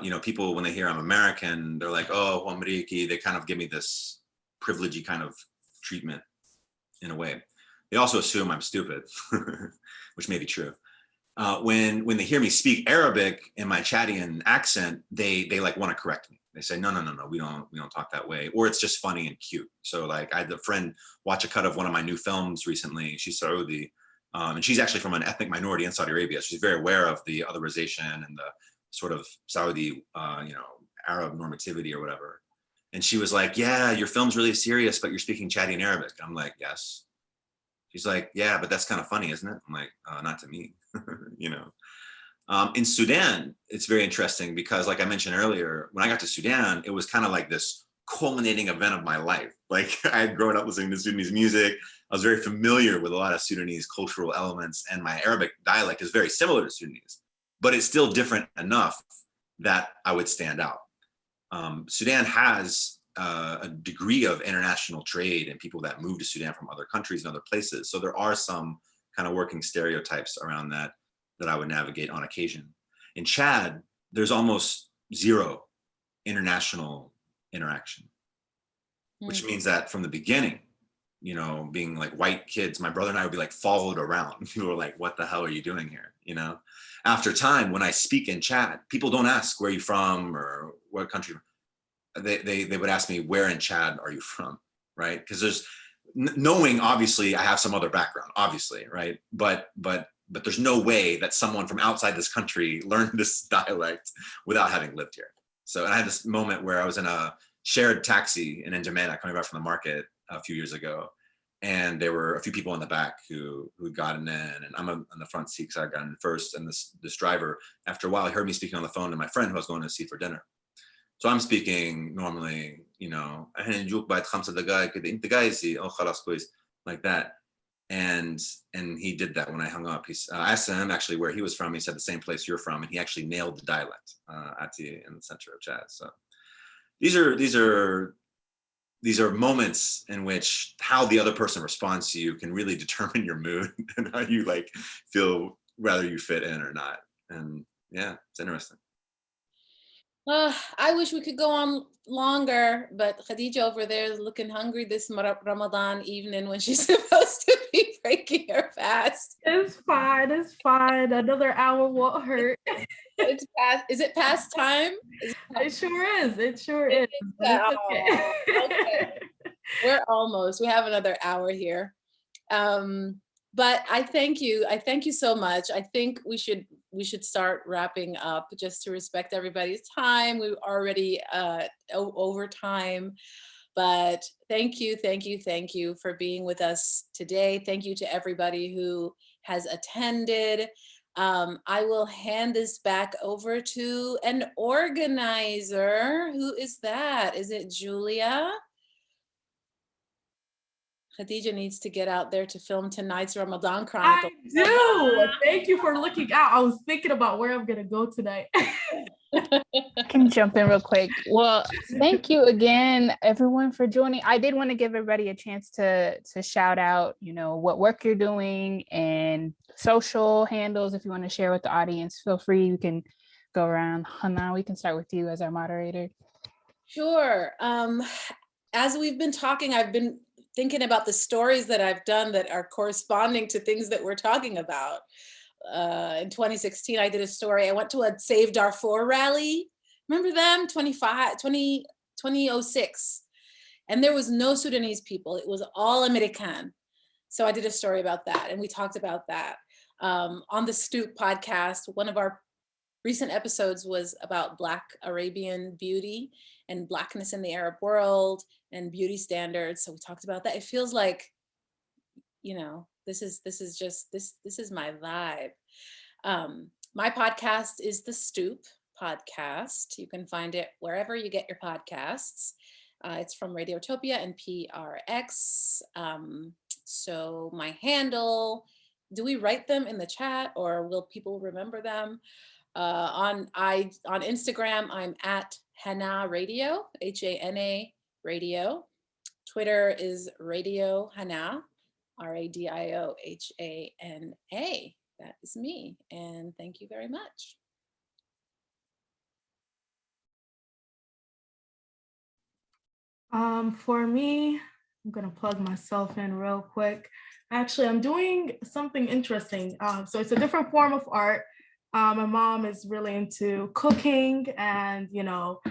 you know, people, when they hear I'm American, they're like, oh, Ameriki, they kind of give me this privilegey kind of treatment in a way. They also assume I'm stupid, which may be true. When they hear me speak Arabic in my Chadian accent, they like want to correct me. They say, no, we don't talk that way. Or it's just funny and cute. So like I had a friend watch a cut of one of my new films recently. She's Saudi, and she's actually from an ethnic minority in Saudi Arabia. She's very aware of the otherization and the sort of Saudi, you know, Arab normativity or whatever. And she was like, yeah, your film's really serious, but you're speaking Chadian Arabic. I'm like, yes. She's like, yeah, but that's kind of funny, isn't it? I'm like, not to me, you know. In Sudan, it's very interesting because like I mentioned earlier, when I got to Sudan, it was kind of like this culminating event of my life. Like I had grown up listening to Sudanese music. I was very familiar with a lot of Sudanese cultural elements, and my Arabic dialect is very similar to Sudanese, but it's still different enough that I would stand out. Sudan has a degree of international trade and people that move to Sudan from other countries and other places. So there are some kind of working stereotypes around that I would navigate on occasion. In Chad, there's almost zero international interaction, which means that from the beginning, you know, being like white kids, my brother and I would be like followed around. People were like, what the hell are you doing here? You know, after time, when I speak in Chad, people don't ask where you from or what country. They would ask me, where in Chad are you from? Right? Because there's knowing, obviously I have some other background, obviously, right? But there's no way that someone from outside this country learned this dialect without having lived here. So and I had this moment where I was in a shared taxi in N'Djamena coming back from the market a few years ago. And there were a few people in the back who had gotten in, and I'm in the front seat because I got in first. And this driver, after a while, he heard me speaking on the phone to my friend who I was going to see for dinner. So I'm speaking normally, you know, like that. And he did that when I hung up. I asked him actually where he was from. He said the same place you're from, and he actually nailed the dialect in the center of Chad. So these are moments in which how the other person responds to you can really determine your mood and how you like feel, whether you fit in or not. And yeah, it's interesting. I wish we could go on longer, but Khadija over there is looking hungry this Ramadan evening when she's supposed to be breaking her fast. It's fine. It's fine. Another hour won't hurt. It's past. Is it past time? It sure is. It sure is. Okay. Okay. We're almost. We have another hour here. But I thank you. I thank you so much. I think we should start wrapping up just to respect everybody's time. We're already over time. But thank you for being with us today. Thank you to everybody who has attended. I will hand this back over to an organizer. Who is that? Is it Julia? Khadija needs to get out there to film tonight's Ramadan Chronicle. I do. Thank you for looking out. I was thinking about where I'm going to go tonight. I can jump in real quick. Well, thank you again, everyone, for joining. I did want to give everybody a chance to shout out, you know, what work you're doing and social handles. If you want to share with the audience, feel free. You can go around. Hana, we can start with you as our moderator. Sure. As we've been talking, I've been thinking about the stories that I've done that are corresponding to things that we're talking about. in 2016, I did a story. I went to a Save Darfur rally. Remember them? 2006. And there was no Sudanese people. It was all American. So I did a story about that, and we talked about that. On the Stoop podcast, one of our recent episodes was about Black Arabian beauty and Blackness in the Arab world and beauty standards. So we talked about that. It feels like, you know, this is my vibe. My podcast is the Stoop podcast. You can find it wherever you get your podcasts. It's from Radiotopia and PRX. So my handle, do we write them in the chat or will people remember them? On Instagram, I'm at Hana Radio, Hana Radio. Twitter is Radio Hana, RADIOHANA. That is me, and thank you very much. For me, I'm gonna plug myself in real quick. Actually, I'm doing something interesting. So it's a different form of art. My mom is really into cooking and, you know,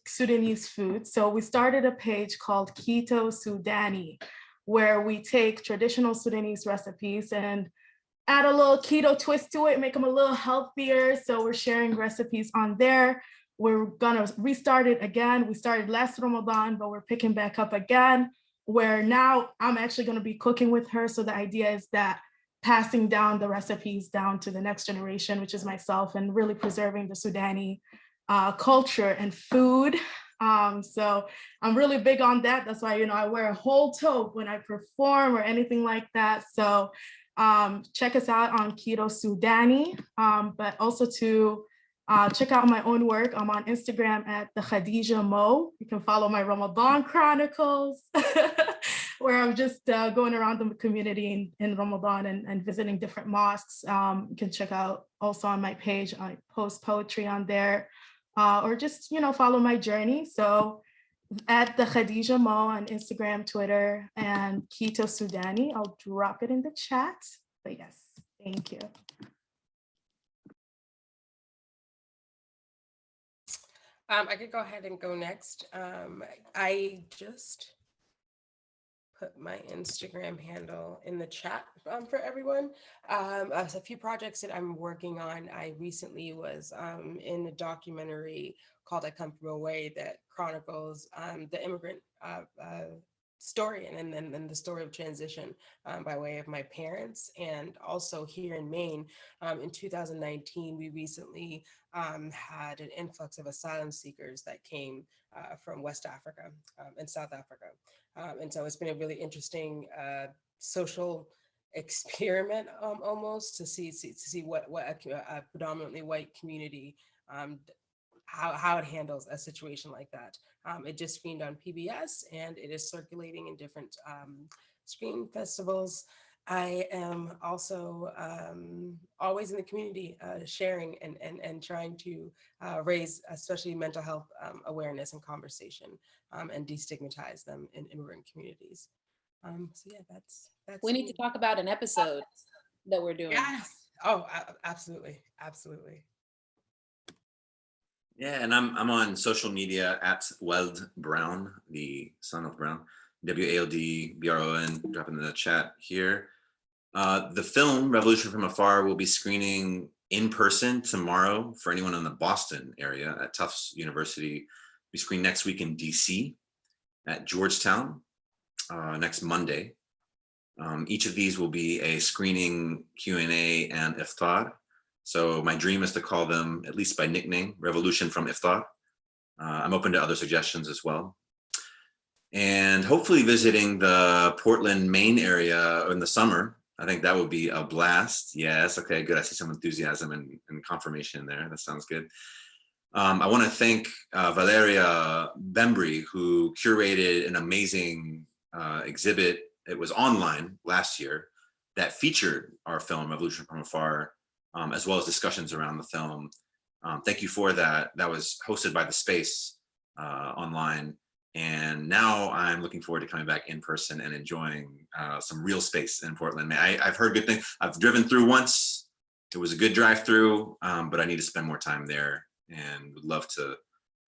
Sudanese food. So we started a page called Keto Sudani, where we take traditional Sudanese recipes and add a little keto twist to it, make them a little healthier. So we're sharing recipes on there. We're gonna restart it again. We started last Ramadan, but we're picking back up again, where now I'm actually gonna be cooking with her. So the idea is that passing down the recipes down to the next generation, which is myself, and really preserving the Sudani culture and food. So I'm really big on that. That's why, you know, I wear a whole toque when I perform or anything like that. So check us out on Keto Sudani, but also to check out my own work. I'm on Instagram at the Khadega Mo. You can follow my Ramadan chronicles, where I'm just going around the community in Ramadan and visiting different mosques. You can check out also on my page. I post poetry on there, or just, you know, follow my journey. So at the Khadega Mo on Instagram, Twitter, and Keto Sudani. I'll drop it in the chat. But yes, thank you. I could go ahead and go next. I just put my Instagram handle in the chat for everyone. A few projects that I'm working on. I recently was in a documentary called I Come From Away that chronicles the immigrant story and then the story of transition by way of my parents. And also here in Maine, in 2019, we recently had an influx of asylum seekers that came from West Africa and South Africa. And so it's been a really interesting social experiment almost to see what a predominantly white community, how it handles a situation like that. It just streamed on PBS and it is circulating in different screen festivals. I am also always in the community sharing and trying to raise especially mental health awareness and conversation and destigmatize them in immigrant communities. So yeah, that's we need to talk about an episode that we're doing. Yes. Oh, absolutely. Absolutely. Yeah, and I'm on social media at Weld Brown, the son of Brown, WALDBRON, dropping in the chat here. The film Revolution from Afar will be screening in person tomorrow for anyone in the Boston area at Tufts University. We screen next week in DC at Georgetown next Monday. Each of these will be a screening Q&A and iftar. So my dream is to call them, at least by nickname, Revolution from Iftar. I'm open to other suggestions as well. And hopefully visiting the Portland, Maine area in the summer. I think that would be a blast. Yes, okay, good. I see some enthusiasm and confirmation there. That sounds good. I want to thank Valeria Bembry, who curated an amazing exhibit. It was online last year that featured our film, Revolution from Afar, as well as discussions around the film. Thank you for that. That was hosted by The Space online. And now I'm looking forward to coming back in person and enjoying some real space in Portland. I've heard good things. I've driven through once. It was a good drive through, but I need to spend more time there and would love to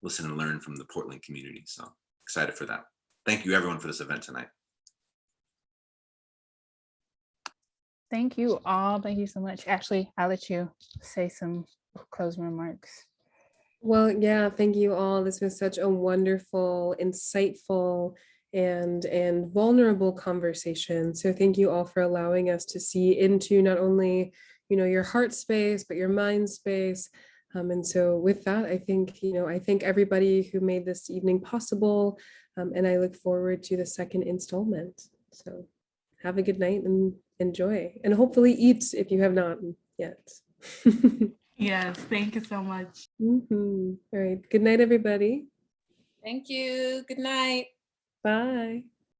listen and learn from the Portland community. So excited for that. Thank you everyone for this event tonight. Thank you all. Thank you so much. Ashley, I'll let you say some closing remarks. Well, yeah, thank you all. This was such a wonderful, insightful, and vulnerable conversation. So thank you all for allowing us to see into not only, your heart space, but your mind space. And so with that, I think, I thank everybody who made this evening possible. And I look forward to the second installment. So have a good night and enjoy, and hopefully eat if you have not yet. Yes, thank you so much. All right. Good night, everybody. Thank you. Good night. Bye.